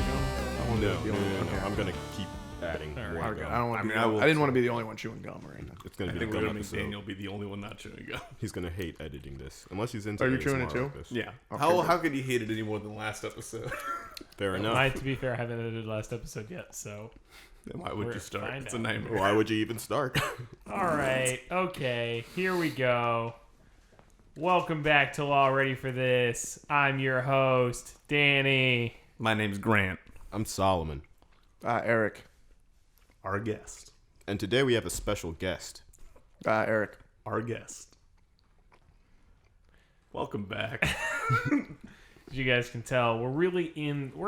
your gum? No. I'm gonna keep adding more Okay. gum. I don't want to. I will. I didn't want to be the only one chewing gum or anything. It's gonna I be think the we're gum gonna make episode. Daniel be the only one not chewing gum. He's gonna hate editing this, unless he's into. Are you chewing it ASMR too? like this. Yeah. Okay, How good. could you hate it any more than last episode? Fair enough. To be fair, I haven't edited last episode yet, so. Then why would We're you start? fine It's a now. nightmare. Why would you even start? All right, okay, here we go. Welcome back to Law Ready for This. I'm your host, Danny. My name's Grant. I'm Solomon, Eric. Our guest. and today we have a special guest. Eric. Our guest. Welcome back. As you guys can tell, we're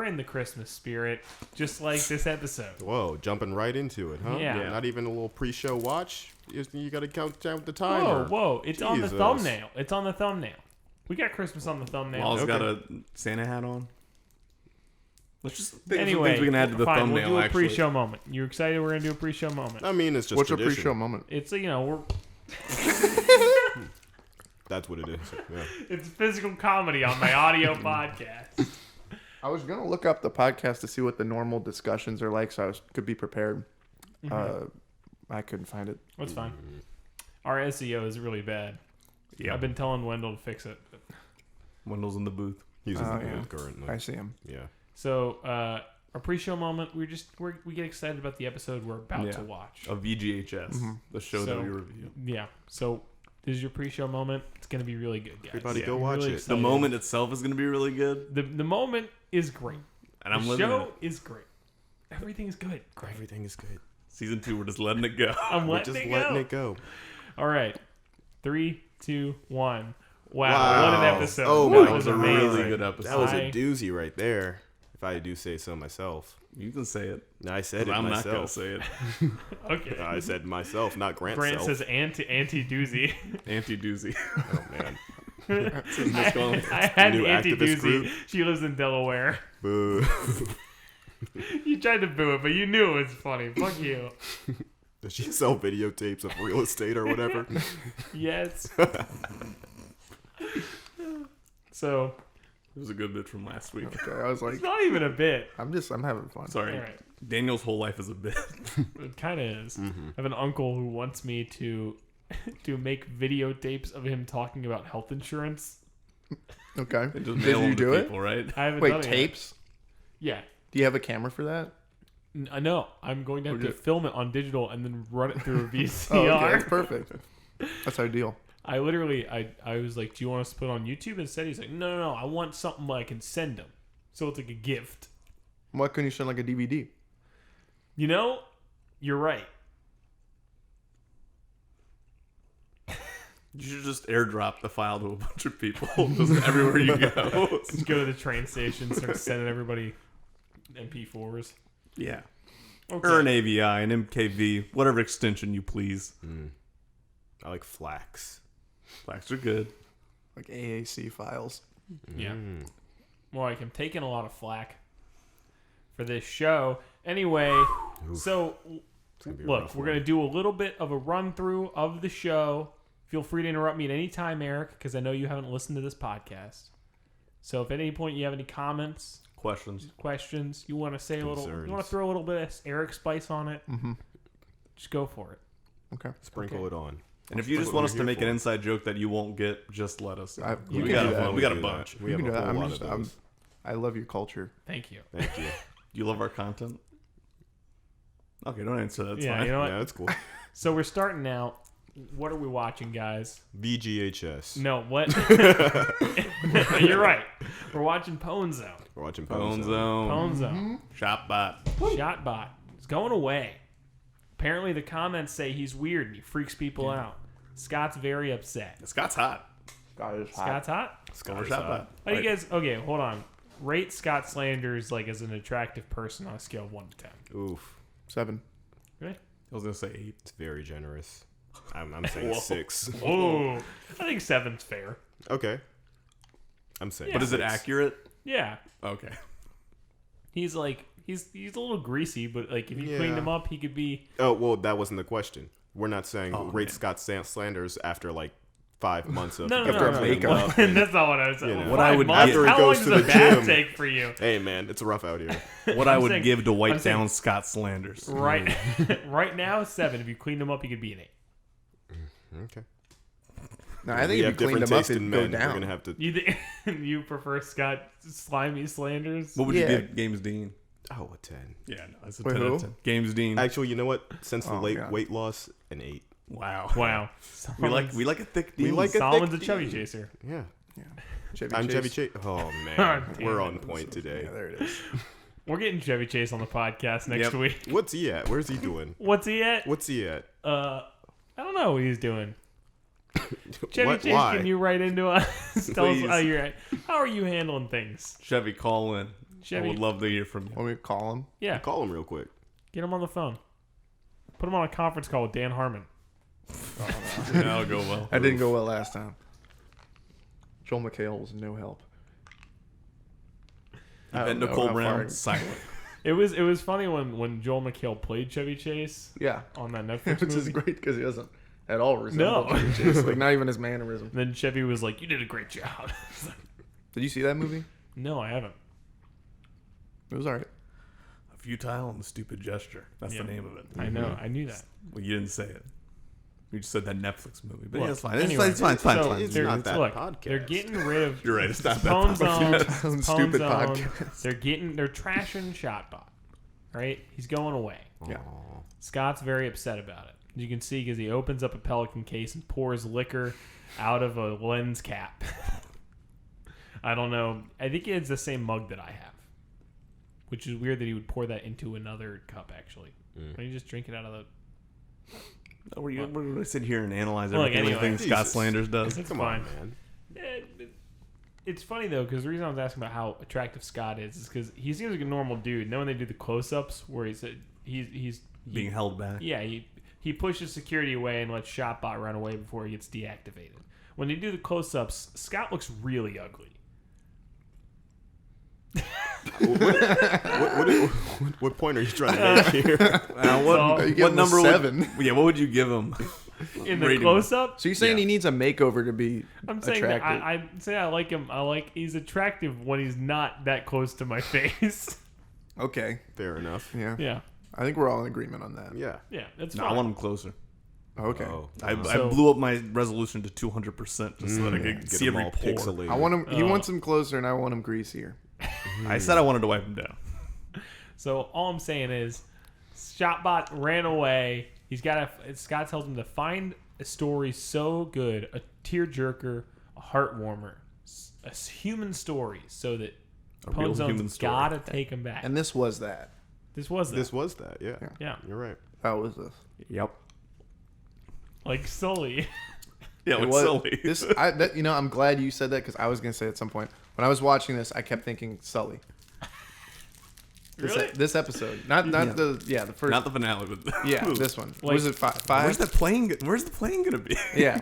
in the Christmas spirit, just like this episode. Whoa, jumping right into it, huh? Yeah. Not even a little pre-show watch. You got to count down the timer. Whoa, it's on the Jesus. thumbnail. It's on the thumbnail. We got Christmas on the thumbnail. Law's Okay. got a Santa hat on. Let's just think of some Anyway, things we can add to the fine, thumbnail. we'll do a actually, pre-show moment. You excited? We're gonna do a pre-show moment. I mean, it's just What's a tradition. pre-show moment? It's we're That's what it is. Yeah. it's physical comedy on my audio podcast. I was gonna look up the podcast to see what the normal discussions are like, so could be prepared. I couldn't find it. That's fine. Our SEO is really bad. Yeah. I've been telling Wendell to fix it. Wendell's in the booth. He's in Oh, the yeah. booth currently. I see him. Yeah. So our pre-show moment, we get excited about the episode we're about to watch. A VGHS, the show that we review. Yeah. So this is your pre-show moment. It's gonna be really good, guys. Everybody Yeah, go I'm watch really it. excited. The moment itself is going to be really good, The moment is great. and I'm The living show it. is great. Everything's good. Great. Everything is good. Season 2, we're just letting it go. I'm We're letting just it letting go. it go. All right. 3, 2, 1. Wow. Wow. What an episode. Oh that my was God. amazing. Really good episode. That was I- a doozy right there. If I do say so myself. You can say it. I said it I'm myself. not going to say it. Okay. I said myself, not Grant's Grant self. says anti-doozy. Anti-doozy. Oh man. I had New an activist anti-doozy. group. She lives in Delaware. Boo. You tried to boo it, but you knew it was funny. Fuck you. Does she sell videotapes of real estate or whatever? Yes. So, It was a good bit from last week. Okay, I was like, it's not even a bit. I'm having fun. Sorry. All right. Daniel's whole life is a bit. It kind of is. Mm-hmm. I have an uncle who wants me to make videotapes of him talking about health insurance. Okay. Just Did mail you them to do it? people, right? I haven't Wait, done it yet. tapes? Yeah. Do you have a camera for that? No, I'm going to have to film it on digital and then run it through a VCR. Oh, okay, that's perfect. That's ideal. I literally, I was like, do you want us to put it on YouTube instead? He's like, no, I want something I can send him. So it's like a gift. Why couldn't you send like a DVD? You know, you're right. You should just airdrop the file to a bunch of people just everywhere you go. Just go to the train station, start sending everybody MP4s. Yeah. Okay. Or an AVI, an MKV, whatever extension you please. I like flax. Flags are good. Like AAC files. Yeah. Well, like, I'm taking a lot of flack for this show. Anyway, so gonna be a look, rough we're one. going to do a little bit of a run through of the show. Feel free to interrupt me at any time, Eric, because I know you haven't listened to this podcast. So if at any point you have any comments, questions, you want to say a little, Concerns. you want to throw a little bit of Eric spice on it, just go for it. Okay. Sprinkle it on. And if you just what want we're us to here make for. an inside joke that you won't get, just let us know. we we can got do that. we got a do bunch. that. We have You a can do whole that. lot of those. I love your culture. Thank you. Thank you. You love our content? Okay, don't answer that. It's Yeah, fine. you know what? Yeah, that's cool. So we're starting out. What are we watching, guys? VGHS. No, what? You're right. We're watching Pone Zone. We're watching Phone Pone zone. Pone Zone. Shopbot. Shotbot. It's going away. Apparently, the comments say he's weird and he freaks people out. Scott's very upset. Scott's hot. God is hot. Scott's hot? Over Shopbot. How do you guys? Okay, hold on. Rate Scott Slanders like as an attractive person on a scale of 1 to 10. Oof. 7. Really? I was going to say 8. It's very generous. I'm saying 6. Oh, I think 7's fair. Okay. I'm saying. Yeah. But is it 6. accurate? Yeah, Okay. he's like he's a little greasy, but like if you Yeah. cleaned him up, he could be. Oh, well, that wasn't the question. We're not saying Oh, rate man. Scott Slanders after like 5 months of No. makeup. That's not what I was saying. You know, what I would months? after he How long goes does to a the bath gym. take for you? Hey man, it's rough out here. What I would saying- give to I'm wipe saying- down Scott Slanders. Right, right now 7. If you cleaned him up, you could be an 8. Okay. No, I think we if you have cleaned different them up, taste it'd in go men. We're down. gonna have to. You prefer Scott Slimy Slanders? What would you Yeah. give James Dean? Oh, a 10. Yeah, no, it's a Wait, 10 out who? of 10. James Dean. Actually, you know what? Since the Oh, late God. weight loss, an 8. Wow. Wow. We like a thick Dean. We like a Solomon's a thick chubby D. chaser. Yeah. Chevy I'm Chase. Chevy Chase. Oh man, Damn we're it. on point today. Yeah, there it is. We're getting Chevy Chase on the podcast next Yep. week. What's he at? Where's he doing? What's he at? What's he at? I don't know what he's doing. Chevy What? Chase, Why? can you write into us? Tell us Please. how you're at. How are you handling things? Chevy, call in. Chevy- I would love to hear from you. Want me to call him? Yeah, Call him real quick. get him on the phone. Put him on a conference call with Dan Harmon. Yeah, that'll go well. That didn't go well last time. Joel McHale was no help. I And don't know Nicole how Brown, far- silent. It was funny when Joel McHale played Chevy Chase Yeah. on that Netflix Which is movie. great because he doesn't at all resemble No. Chevy Chase. Like, not even his mannerism. And then Chevy was like, "You did a great job." Did you see that movie? No, I haven't. It was alright. A futile and stupid gesture. That's Yeah. the name of it. I know. I knew that. Well, you didn't say it. You just said that Netflix movie. But Look, yeah, it's fine. anyway, It's fine. It's fine. It's so fine. It's they're- not that look, podcast. They're getting rid of You're right. It's not that Pone podcast. Zone. Stupid Pone Zone. podcast. They're trashing Shotbot. Right? He's going away. Yeah. Aw. Scott's very upset about it. You can see because he opens up a Pelican case and pours liquor out of a lens cap. I don't know. I think it's the same mug that I have, which is weird that he would pour that into another cup. Actually, why don't you just drink it out of the? We're going to sit here and analyze Look, everything anyway. Scott Jesus. Slanders does. It's Come fine. on, man. It's funny though because the reason I was asking about how attractive Scott is because he seems like a normal dude. And then when they do the close-ups where he's Being held back. yeah, he pushes security away and lets Shotbot run away before he gets deactivated. When they do the close-ups, Scott looks really ugly. What point are you trying to make here? What, So- You give what him a number 7. would? Yeah, what would you give him? In the Rating. close-up, So you're saying Yeah. he needs a makeover to be I'm saying that attractive? I'm saying I like him. He's attractive when he's not that close to my face. Okay. Fair enough. Yeah. yeah, I think we're all in agreement on that. Yeah. yeah, that's No, fine. I want him closer. Okay. Oh. I So- blew up my resolution to 200% just so that I could Get see him every all pore. pixelated. I want him. He wants him closer, and I want him greasier. I said I wanted to wipe him down. So all I'm saying is, Shotbot ran away. Scott tells him to find a story so good, a tearjerker, a heartwarmer, a human story, so that real human Ponzone's story. gotta take him back. And this was that. This was that. This was that. Yeah. Yeah, You're right. That was this. Yep. like Sully. Yeah, It with was Sully. this. I'm glad you said that because I was gonna say at some point when I was watching this, I kept thinking Sully. Really? This episode, not the first. Not the finale, but yeah, this one. Like- Was it five? Where's the plane? Where's the plane gonna be? Yeah,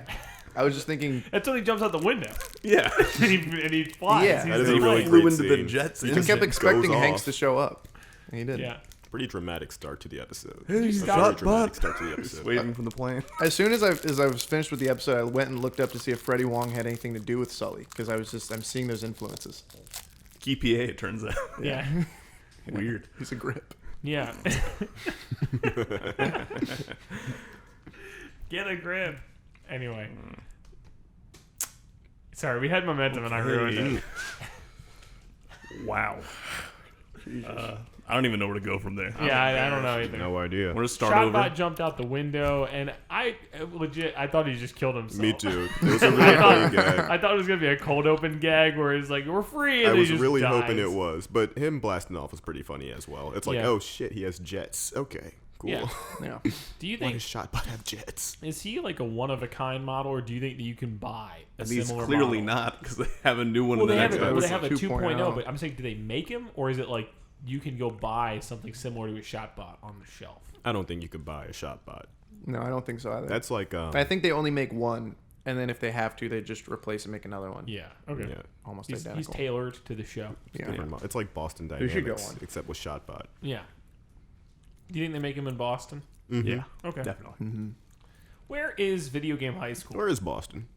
I was just thinking. Until he jumps out the window Yeah. and he flies. Yeah. He's That is the a really plane. flew great into the scene. jets. He I just kept goes expecting off. Hanks to show up, and he didn't. Yeah. Pretty dramatic start to the episode. Hey, A stop. very Shotbot. dramatic start to the Just episode. waiting for the plane. As soon as I was finished with the episode, I went and looked up to see if Freddie Wong had anything to do with Sully because I'm seeing those influences. Key PA, it turns out. Yeah. Weird. He's a grip. Yeah. Get a grip. Anyway. Sorry, we had momentum and I ruined it. Wow. I don't even know where to go from there. Yeah, I don't know either. No idea. We're gonna start Shotbot over. jumped out the window, and I thought he just killed himself. Me too. It was a really I funny thought, gag. I thought it was gonna be a cold open gag where he's like, "We're free," and I then was he just really dies. hoping it was, but him blasting off was pretty funny as well. It's like, Yeah. oh shit, he has jets. Okay, cool. Yeah. Yeah. Do you Why think does Shotbot have jets? is he like a one of a kind model, or do you think that you can buy a He's similar clearly model? not because they have a new one Well, in they the have, next they have a episode. 2.0, 2.0. but I'm saying, do they make him, or is it like you can go buy something similar to a Shotbot on the shelf? I don't think you could buy a Shotbot. No, I don't think so either. That's like I think they only make one, and then if they have to, they just replace and make another one. Yeah. Okay. yeah, Almost He's identical. tailored to the show. Yeah. different it's like Boston There should go Dynamics, on. except with Shotbot. Yeah. Do you think they make him in Boston? Mm-hmm. Yeah, Okay. definitely. Where is Video Game High School? Where is Boston?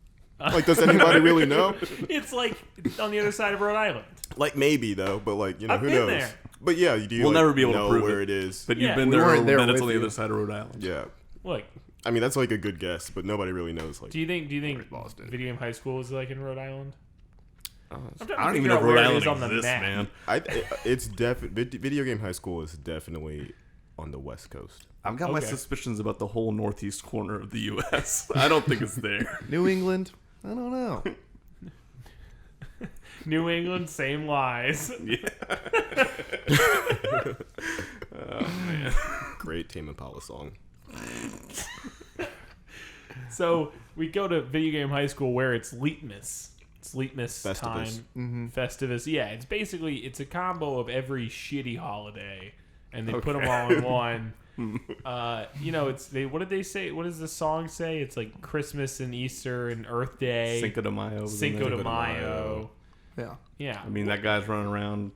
Like, does anybody really know? It's like on the other side of Rhode Island. Like, maybe, though. But, like, you know, I've who been knows? there. But, yeah, do you We'll never be able to know prove where it. it is? But Yeah. you've been We there, weren't there and it's with on the you. other side of Rhode Island. Yeah. Look, I mean, that's, like, a good guess, but nobody really knows. Like, do you think Boston. Video Game High School is like in Rhode Island? I'm trying to I don't even figure know out if where Rhode it Island is on the exists, map. man. it's definitely... Video Game High School is definitely on the West Coast. I've got my Okay. suspicions about the whole northeast corner of the U.S. I don't think it's there. New England? I don't know. New England, same lies. Yeah. Oh, man. Great Tame Impala song. So we go to Video Game High School where it's Leetmas. It's Leetmas Festivus. time. Festivus. Yeah, it's a combo of every shitty holiday, and they put them all in one. You know, what did they say? What does the song say? It's like Christmas and Easter and Earth Day. Cinco de Mayo. Cinco de Mayo. Yeah. Yeah. I mean, that guy's running around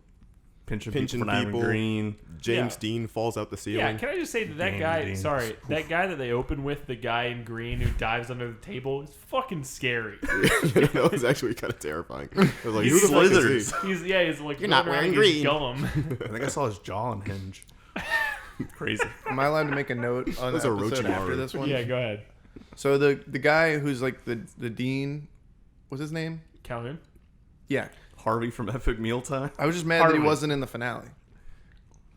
pinching Pinching people for not people. having green. James Yeah. Dean falls out the ceiling. Yeah, can I just say that Danny guy, Dean. sorry, that guy that they open with, the guy in green who dives under the table, is fucking scary. That was actually kind of terrifying. I was like, He who the fuck is slithers. he? He's like, You're not going around wearing his green. Gum. I think I saw his jaw unhinge. Crazy. Am I allowed to make a note on the Those are episode after Orochimaru. this one? Yeah, go ahead. So the guy who's like the dean, what's his name? Calhoun? Yeah. Harvey from Epic Mealtime. I was just mad that Harvey. he wasn't in the finale.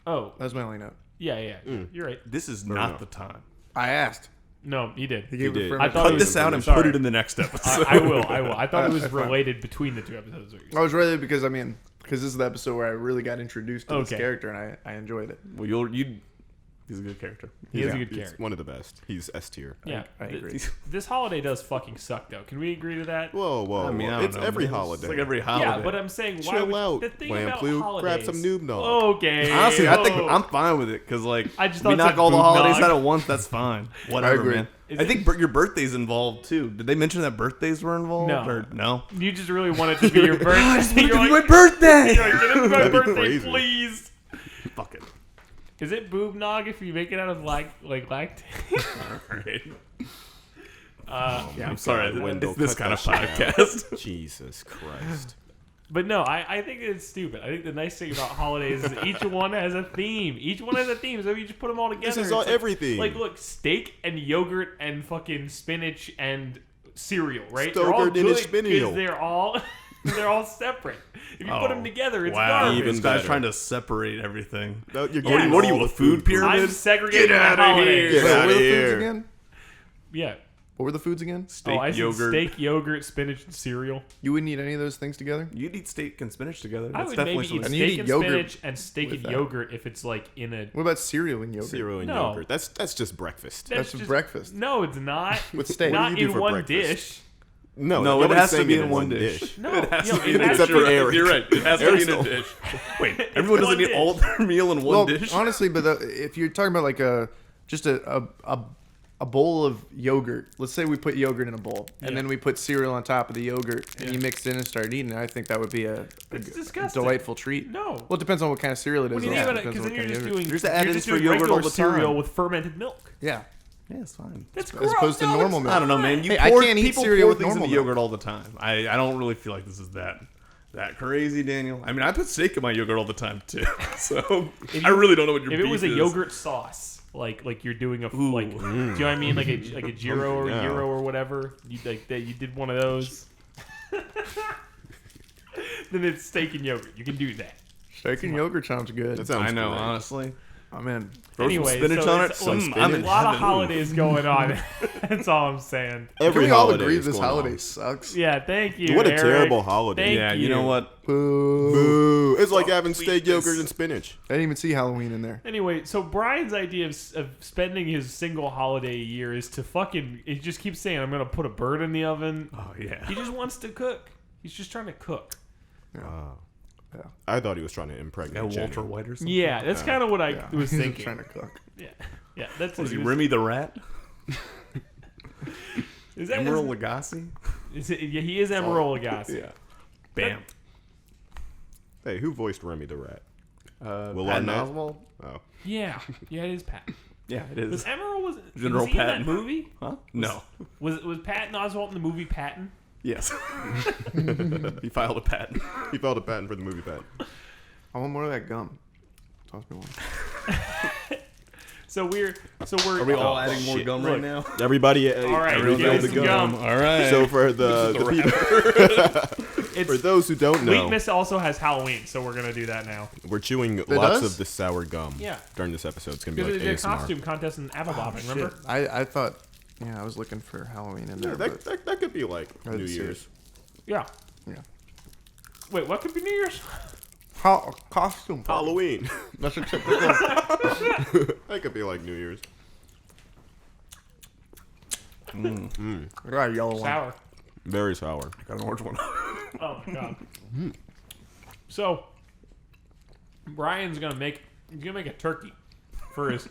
Oh, That was my only note. yeah. You're right. This is Fair not enough. the time. I asked. No, he did. He gave did. affirmative I thought it Cut was- this out and sorry. put it in the next episode. I will. I thought it was That's fine. related between the two episodes. I was ready because this is the episode where I really got introduced to this Okay. character and I enjoyed it. Well, he's a good character. He is a Yeah. good He's character. one of the best. He's S tier. Yeah. I agree. This holiday does fucking suck, though. Can we agree to that? Whoa. I mean, I whoa. don't It's know, every man. holiday. It's like every holiday. Yeah, but I'm saying, why Chill would, out, the thing Lamb about Flu. holidays... Grab some noob nog. Okay. Honestly, I think Oh. I'm fine with it because like I just we thought it knock said all the boob holidays nog. out at once. That's fine. Whatever, agree. man. Is I it- think your birthday's involved too. Did they mention that birthdays were involved? No. Or no. You just really want it to be your birthday. You're like, birthday. you're like, get it my That'd be birthday, crazy. please. Fuck it. Is it boob nog if you make it out of lactate? Right. Yeah, I'm sorry. Wendell, It's this cut kind of that shit out. podcast. Jesus Christ. But no, I think it's stupid. I think the nice thing about holidays is each one has a theme. Each one has a theme, so you just put them all together. This is It's all like- everything. Like, look, steak and yogurt and fucking spinach and cereal, right? Stoker they're all and good spinach. because they're all separate. If you put them together, it's wow. garbage. Even This guy's better. trying to separate everything. No, you're Yeah. getting What are you, all a the food pyramid? I'm segregating Get my outta holidays. here. Wait, Get what were outta the here. foods again? Yeah. What were the foods again? Steak, I said yogurt. steak, yogurt, spinach, and cereal. You wouldn't eat any of those things together? You'd eat steak and spinach together. I That's would definitely maybe eat something. And you'd steak eat and yogurt spinach and steak with and that. yogurt if it's like in a... What about cereal and yogurt? Cereal and No. yogurt. That's just breakfast. That's just breakfast. No, it's not. With steak. Not What do you do in for one breakfast? dish. No, it nobody's has to saying be it in one dish. No, It has yo, to be it in has Except to for be- Eric. You're right. It has to be in Eric's a still- dish. Wait, everyone one doesn't eat dish. all their meal in one Well, dish? honestly, but if you're talking about like just a bowl of yogurt. Let's say we put yogurt in a bowl, and Yeah. then we put cereal on top of the yogurt, and Yeah. you mix it in and start eating it. I think that would be a It's disgusting. delightful treat. No. Well, it depends on what kind of cereal it is. When you also. think about it, Depends because on then what you're kind just of yogurt. doing, There's the you're add-ins just for doing yogurt regular all the cereal time. with fermented milk. Yeah. Yeah, it's fine. That's As gross. opposed to No, normal it's milk. I don't know, man. You Hey, I pour, can't eat people cereal pour with things in normal the milk. yogurt all the time. I don't really feel like this is that crazy, Daniel. I mean, I put steak in my yogurt all the time too. So If I you- really don't know what your If it beef was a is. yogurt sauce, like you're doing a do you know what I mean, like a gyro or Yeah. gyro or whatever, you like that you did one of those. Then it's steak and yogurt. You can do that. Steak and yogurt sounds good. That sounds I know, great. honestly. I'm in. Throw Anyway, some spinach so on it. it's- Some look, I'm a in lot of heaven. holidays going on. That's all I'm saying. Every Can we all holiday agree is this going holiday on. sucks? Yeah, thank you. What a Eric. terrible holiday. Thank Yeah, you know what? Boo. Boo. It's like having Sweet steak, this. yogurt, and spinach. I didn't even see Halloween in there. Anyway, so Brian's idea of spending his single holiday a year is to he just keeps saying, I'm going to put a bird in the oven. Oh yeah. He just wants to cook. He's just trying to cook. Yeah. I thought he was trying to impregnate Walter Jenny. White or something. Yeah, that's kind of what I Yeah. was He's thinking. trying to cook. Yeah, that's Was what he was- Remy the Rat? Is that Emerald Lagasse? yeah, he is Emerald Lagasse. Yeah. Bam. Hey, who voiced Remy the Rat? Will Patton Arnett? Oswalt? Oh. Yeah, it is Patton. Yeah, it Was is. Emerald General was he in Patton. that movie? Huh? No. Was Patton Oswalt in the movie Patton? Yes. He filed a patent. He filed a patent for the movie patent. I want more of that gum. Toss me one. So we're. Are we all adding more shit. gum right now? Everybody, All right, Everyone's give got us the some gum. gum. All right. So for the people, It's, for those who don't know, Weakness also has Halloween, so we're gonna do that now. we're chewing lots does? of the sour gum. Yeah. During this episode, it's gonna be Because like they did a ASMR. costume contest in apple bobbing. Remember? Shit. I thought, I was looking for Halloween in Yeah, there. that could be like I New didn't see Year's. Yeah. Yeah. Wait, what could be New Year's? Costume. Halloween. That's acceptable. That could be like New Year's. I got a yellow one. Sour. Very sour. Got an orange one. Oh my god. So Brian's gonna make a turkey for his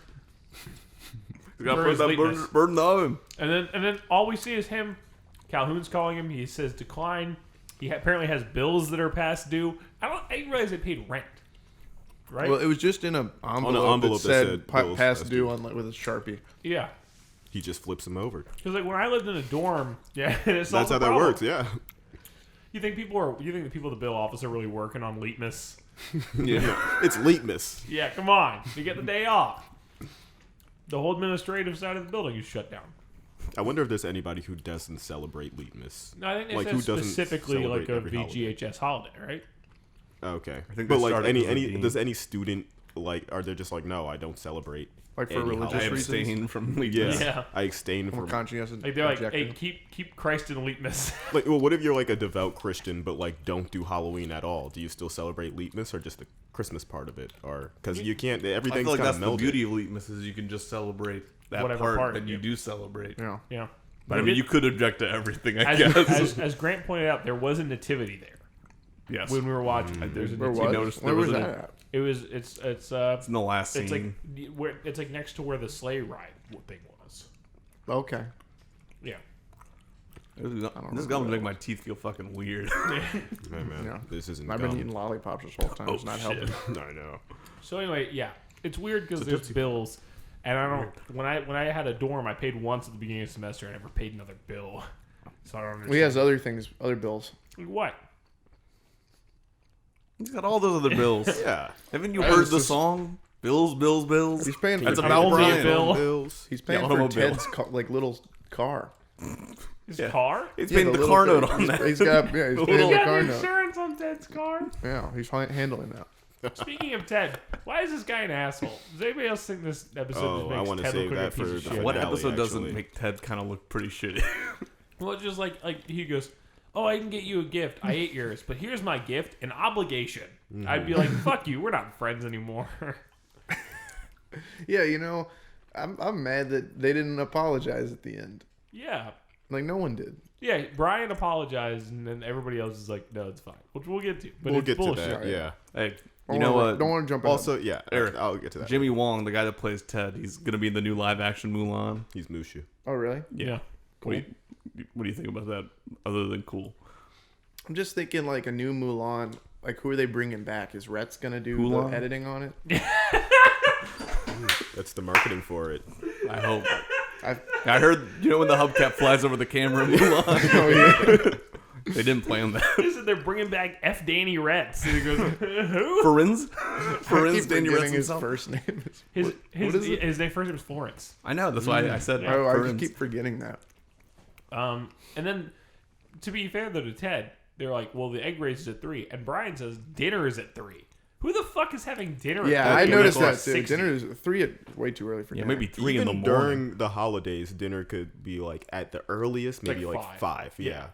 You got to For put his that lateness. bird in the oven. and then all we see is him. Calhoun's calling him. He says decline. He apparently has bills that are past due. I didn't realize they paid rent. Right? Well, it was just in an envelope, envelope that that said said bills past past due due. on with a Sharpie. yeah. He just flips them over. Because like when I lived in a dorm, yeah, it's That's how that works. Yeah. You think the people at the bill office are really working on lateness? Yeah. It's Leetmas. Yeah, come on. You get the day off. The whole administrative side of the building is shut down. I wonder if there's anybody who doesn't celebrate Leetmas. No, I think Like, it who says doesn't specifically like celebrate a every holiday? VGHS holiday, right? Okay. I think but they like started as a any dean. does any student like are they just like no I don't celebrate Like for any religious I holiday. reasons? abstain from Yeah. leaving. Yeah. I abstain More from conscientious. Like they're like, hey, objective. keep Christ in Leetmas. like well what if you're like a devout Christian but like don't do Halloween at all? Do you still celebrate Leetmas or just the Christmas part of it? Or because you can't I everything's feel like kind that's of the melded. beauty of Leetmas is you can just celebrate that Whatever part, that you yeah. do celebrate. Yeah. Yeah. But I mean, you could object to everything, I as, guess. as Grant pointed out, there was a nativity there yes. when we were watching. There's a Where you was? noticed Where there was was that a, at? It was it's it's in the last it's scene. like where it's like next to where the sleigh ride thing was. Okay. Yeah. This gum make my teeth feel fucking weird. Man, Yeah. this isn't I've gum. been eating lollipops this whole time. It's not shit. helping. I know. So anyway, yeah, it's weird because there's bills, and I don't. When I had a dorm, I paid once at the beginning of the semester. I never paid another bill, so I don't understand. Well, he has other things, other bills. Like, what? He's got all those other bills. Yeah. Haven't you I heard was the just- song? Bills, bills, bills. He's paying That's for about Only a Brian. bill. Bills. He's paying Yeah, for automobile. Ted's like little car. His Yeah. car? It's Yeah, been the little car thing. note on that. He's got he's The paying little- the He car has note. insurance on Ted's car. Yeah, he's handling that. Speaking of Ted, why is this guy an asshole? Does anybody else think this episode Oh, just I makes wanna Ted save look like a that for piece of the shit? What finale, episode doesn't actually. make Ted kind of look pretty shitty? Well, just like he goes, oh, I can get you a gift. I ate yours, but here's my gift, an obligation. I'd be like, fuck you, we're not friends anymore. Yeah, I'm mad that they didn't apologize at the end. Yeah. Like no one did. Yeah, Brian apologized, and then everybody else is like, no, it's fine. Which we'll get to. But We'll it's get bullshit. to that. Yeah. Hey, Don't you know wanna- what? Don't want to jump in. Also, yeah. Eric, I'll get to that. Jimmy Wong, the guy that plays Ted, he's gonna be in the new live action Mulan. He's Mushu. Oh, really? Yeah. What do you think about that? Other than cool, I'm just thinking like a new Mulan. Like who are they bringing back? Is Rhett's gonna do Mulan? the editing on it? That's the marketing for it. I hope. I've, I heard, when the hubcap flies over the camera in Mulan, oh yeah. they didn't plan that. They said they're bringing back F. Danny Retz. And he goes, who? Ferenz? I Ferenz, keep Danny forgetting Retz his himself? first name. His what is it? his name first name was Florence. I know, that's why I said Oh, I Ferenz. just keep forgetting that. And then, to be fair though to Ted, they're like, well, the egg race is at 3, and Brian says dinner is at 3. Who the fuck is having dinner? Yeah, at I 3? noticed Like that too. 60. Dinner is 3 at way too early for Yeah, dinner. maybe 3 Even in the morning. during the holidays, dinner could be like at the earliest, maybe like like 5. 5. Yeah.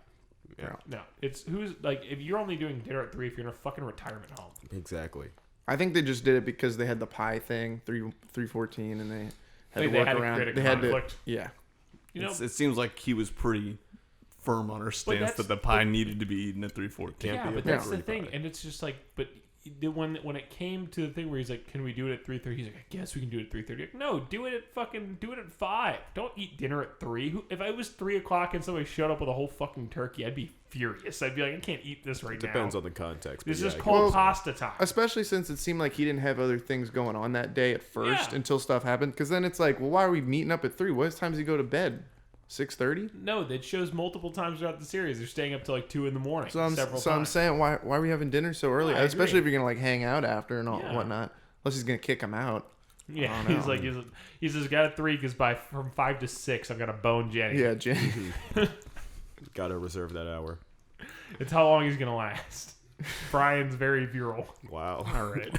Yeah. No, it's who's like if you're only doing dinner at 3 if you're in a fucking retirement home. Exactly. I think they just did it because they had the pie thing, 314, and they had Like, to they work had to around. create a They had to, conflict. yeah. You know, It seems like he was pretty firm on her stance that's- that the pie needed to be eaten at 3:14. Can't yeah, be but a that's the bakery thing, pie. and it's just like, but when it came to the thing where he's like, "Can we do it at 3:30?" He's like, "I guess we can do it at 3:30." Like, no, do it at 5. Don't eat dinner at 3. If I was 3 o'clock and somebody showed up with a whole fucking turkey, I'd be furious. I'd be like, I can't eat this right now. Depends on the context. but This yeah, is I cold Well, pasta time. Especially since it seemed like he didn't have other things going on that day at first Yeah. until stuff happened. Because then it's like, well, why are we meeting up at 3? What time does he go to bed? 6:30. No, that shows multiple times throughout the series. They're staying up till like 2 a.m. So I'm times. saying, why are we having dinner so early? Yeah, I Especially agree. if you're gonna like hang out after and all Yeah. whatnot. Unless he's gonna kick him out. Yeah, I don't he's know. like, he says, got a 3 because from 5 to 6, I've got to bone Jenny. Yeah, Jenny. Gotta reserve that hour. It's how long he's gonna last. Brian's very virile. Wow. All right.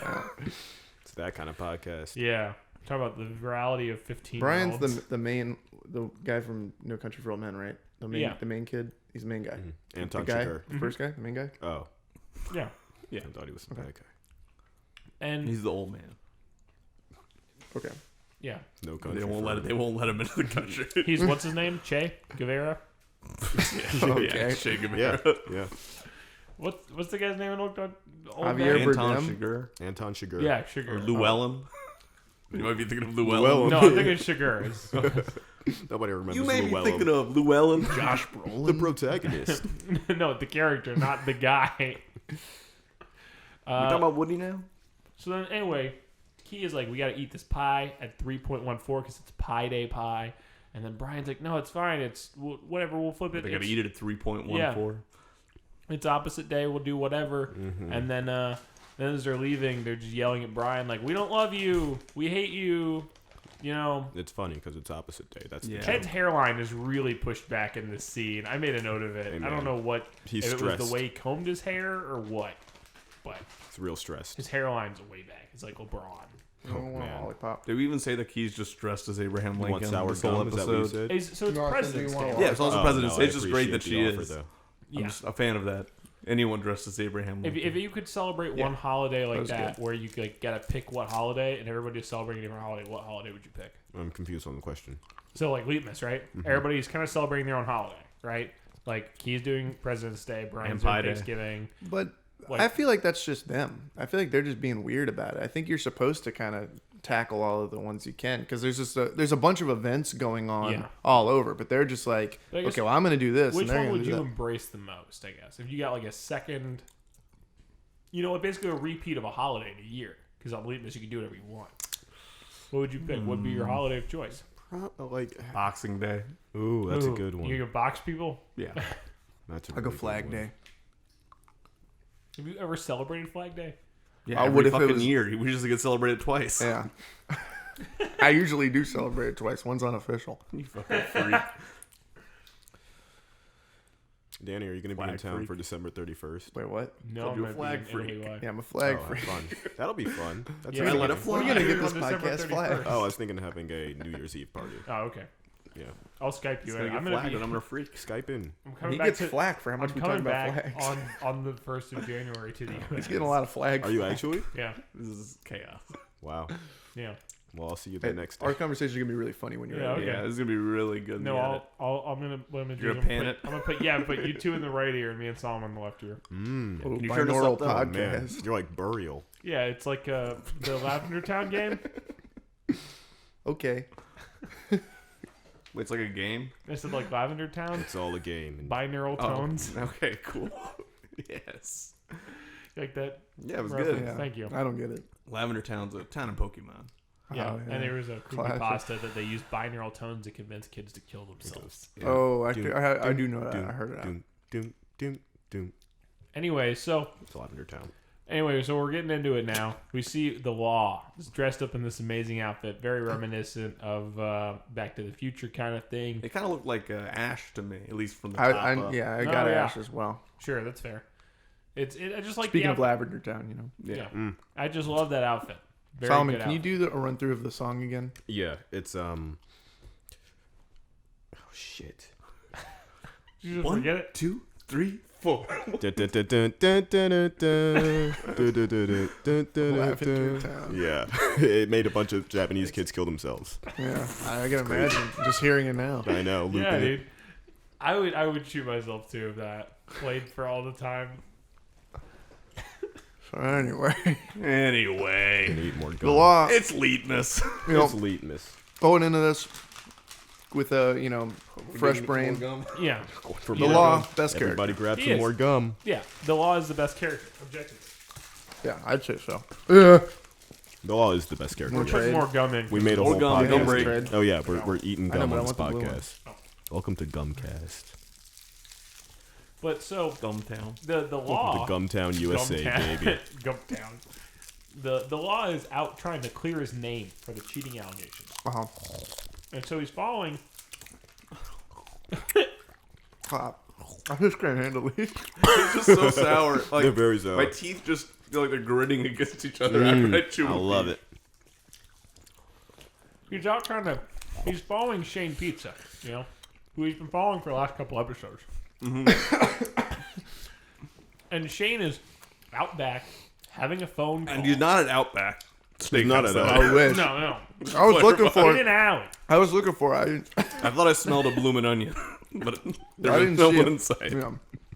It's that kind of podcast. Yeah. Talk about the virality of 15. Brian's the guy from No Country for Old Men, right? The main kid. He's the main guy. Mm-hmm. Anton the guy, Chigurh. the first guy, the main guy. Oh, Yeah. I thought he was the bad guy. And He's the old man. Okay. yeah, No country. They won't let him into the country. he's what's his name? Che Guevara. Okay. Che Guevara. Yeah, yeah. What's the guy's name? In old Javier guy? Anton Bardem? Sugar. Anton Chigurh. Yeah, Or Sugar. Llewellyn. You might be thinking of Llewellyn. Llewellyn. No, I'm thinking of Sugar. Nobody remembers You may be Llewellyn. thinking of Llewellyn. Josh Brolin. the protagonist. No, the character, not the guy. You talking about Woody now? So then, anyway, Key is like, we got to eat this pie at 3.14 because it's Pi Day pie. And then Brian's like, no, it's fine. It's whatever. We'll flip it. They got to eat it at 3.14. Yeah. It's opposite day. We'll do whatever. Mm-hmm. And then as they're leaving, they're just yelling at Brian like, we don't love you. We hate you. You know. It's funny because it's opposite day. That's Yeah. the Ted's joke. hairline is really pushed back in this scene. I made a note of it. Hey, I man. don't know what He's if it stressed. was the way he combed his hair or what, but It's real stressed. his hairline's way back. It's like LeBron. I don't want a man. lollipop. Did we even say that Key's just dressed as Abraham You want Lincoln sour this whole gum? Is that what you episode? said? So it's No, I said, President's do you want Day. Yeah, it's also Oh, President's no, Day. I It's just great that she appreciate the is. offer, though. I'm Yeah. just a fan of that. Anyone dressed as Abraham If, Lincoln. if you could celebrate Yeah. one holiday like was that, good. where you like gotta pick what holiday, and everybody's celebrating a different holiday, what holiday would you pick? I'm confused on the question. So like Leapmas, right? Everybody's kind of celebrating their own holiday, right? Like he's doing President's Day, Brian's Pie doing Day. Thanksgiving. But Like- I feel like that's just them. I feel like they're just being weird about it. I think you're supposed to kind of tackle all of the ones you can because there's a bunch of events going on Yeah. all over, but they're just like, But I guess- okay, well I'm gonna do this. Which and they're one gonna would do you that. embrace the most? I guess if you got like a second, basically a repeat of a holiday in a year. Because on Leapmas you can do whatever you want. What would you pick? What would be your holiday of choice? Like, Boxing Day. ooh, that's Ooh, a good one. You can box people. Yeah. That's a I'll go really good Flag one. Day. Have you ever celebrated Flag Day? Yeah, I every would if it fucking was- year. We just get celebrated twice. Yeah. I usually do celebrate it twice. One's unofficial. You fucking freak. Danny, are you going to be in Flag town freak. for December 31st? Wait, what? No, Called I'm you a gonna flag be in Italy. freak. Why? Yeah, I'm a flag Oh, freak. fun. That'll be fun. That's Yeah, really let fun. it fly. We're gonna get On this December podcast 31st. flag. Oh, I was thinking of having a New Year's Eve party. Oh, okay. Yeah. I'll Skype It's you. gonna in. get I'm gonna flagged be. and I'm gonna freak. Skype in. I'm coming He back gets to. flack for how much I'm we talk coming about back flags. on the 1st of January to the U.S. He's getting a lot of flag. Are you actually? Yeah, This is chaos. Wow. yeah. Well, I'll see you the next Our day. conversation is gonna be really funny when you're Yeah, ready. okay. Yeah, this is gonna be really good. No, in the edit. I'm gonna. What I'm gonna do You're is gonna pan it? I'm gonna put you two in the right ear and me and Solomon in the left ear. Mm. Oh, Can you turn this binaural up, though? Oh, man. podcast. You're like Burial. Yeah, it's like the Lavender Town game. Okay. Wait, it's like a game. I said like Lavender Town. It's all a game. And Binaural tones. Okay, cool. Yes. Like that. Yeah, it was reference. good. Yeah. Thank you. I don't get it. Lavender Town's a town in Pokemon. Yeah. Oh, And there was a Classic. creepypasta that they used binaural tones to convince kids to kill themselves. Yeah. Oh, I Doom, do know that. doom, I heard it. Doom, doom, doom, doom. Anyway, so It's Lavender Town. we're getting into it now. We see the Law is dressed up in this amazing outfit, very reminiscent of Back to the Future kind of thing. It kind of looked like Ash to me, at least from the I top up. got Oh, yeah. Ash as well. Sure, that's fair. I just like Speaking the of outfit. Lavender Town, you know. Yeah. I just love that outfit. Very Solomon, good can you outfit. do a run through of the song again? Yeah, it's Oh shit. Did you just One, forget it? 2, 3, 4. Lavender Town. Yeah, it made a bunch of Japanese kids kill themselves. Yeah, I can imagine just hearing it now. I know. Looping Yeah, it. dude. I would shoot myself too if that played for all the time. So anyway, Anyway, And eat more gum. the Law, it's Leetmas. you know, It's Leetmas. going into this with a fresh brain. Yeah, For The more Law, gum. best character. Everybody grab He some is. more gum. yeah. The Law is the best character, objectively. Yeah, I'd say so. Yeah. The Law is the best character. More yet. Put trade. more gum in. We made a More whole gum, podcast. gum break. Trade. Oh yeah, we're eating I know, gum but I on this want the blue one. podcast. Welcome to Gumcast. But so Gumptown. the law. Welcome to Gumptown, USA, baby. Gumptown. The law is out trying to clear his name for the cheating allegations, and so he's following. I just can't handle these. It's just so sour. Like, They're very sour. my teeth just feel like they're gritting against each other after I chew. I love it. He's out trying to. He's following Shane Pizza, who he's been following for the last couple episodes. And Shane is out back having a phone call. And he's not at Outback. Steak He's not house, at though. Outback. I wish. No. I was looking for He's in it. an alley. I was looking for it. I thought I smelled a blooming onion, but I there's didn't no see one it. in sight. Yeah.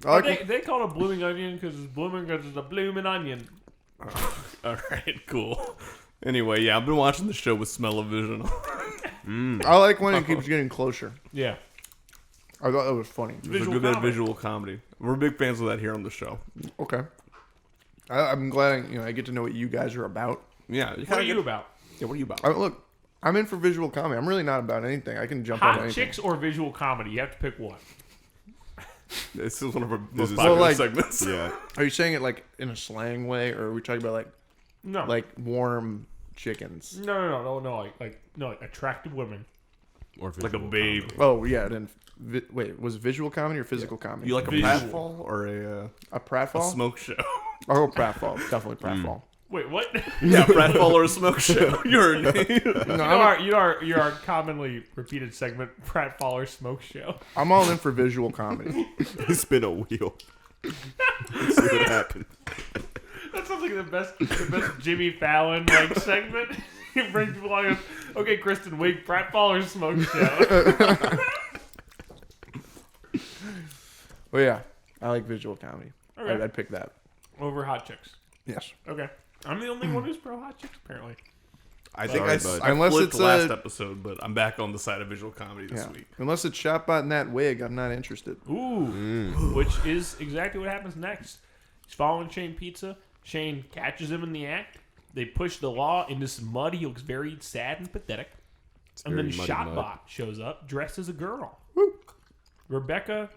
I like They call it a blooming onion because it's a blooming onion. All right, cool. Anyway, yeah, I've been watching the show with smell-o-vision. I like when it keeps getting closer. Yeah. I thought that was funny. It's a Visual good bit of comedy. visual comedy. We're big fans of that here on the show. Okay. I'm glad I get to know what you guys are about. Yeah, What are you about? Yeah, what are you about? Look, I'm in for visual comedy. I'm really not about anything. I can jump on Hot anything. chicks or visual comedy? You have to pick one. This is one of our most is- popular Well, like- segments. Yeah. Are you saying it like in a slang way, or are we talking about No. like warm chickens? No. Like attractive women. Or Like a visual babe. comedy. Oh yeah. Then wait, was it visual comedy or physical comedy? You like a Visual. pratfall or a pratfall? smoke show? Oh, pratfall. Definitely pratfall. Wait, what? Yeah, pratfall or a smoke show. You're a name. No, you are commonly repeated segment pratfall or smoke show. I'm all in for visual comedy. Spin a wheel. See what happens. That sounds like the best Jimmy Fallon segment. He brings people on. And goes, okay, Kristen Wiig, pratfall or smoke show. Well, yeah, I like visual comedy. Okay. I'd pick that. Over hot chicks. Yes. Okay, I'm the only one who's pro hot chicks apparently. I think Sorry, bud. I Unless flipped it's last a- episode, but I'm back on the side of visual comedy this Yeah. week. Unless it's Shotbot in that wig, I'm not interested. Ooh, which is exactly what happens next. He's following Shane Pizza. Shane catches him in the act. They push the law into some mud. He looks very sad and pathetic. And then very muddy Shotbot mud. shows up dressed as a girl. Rebecca.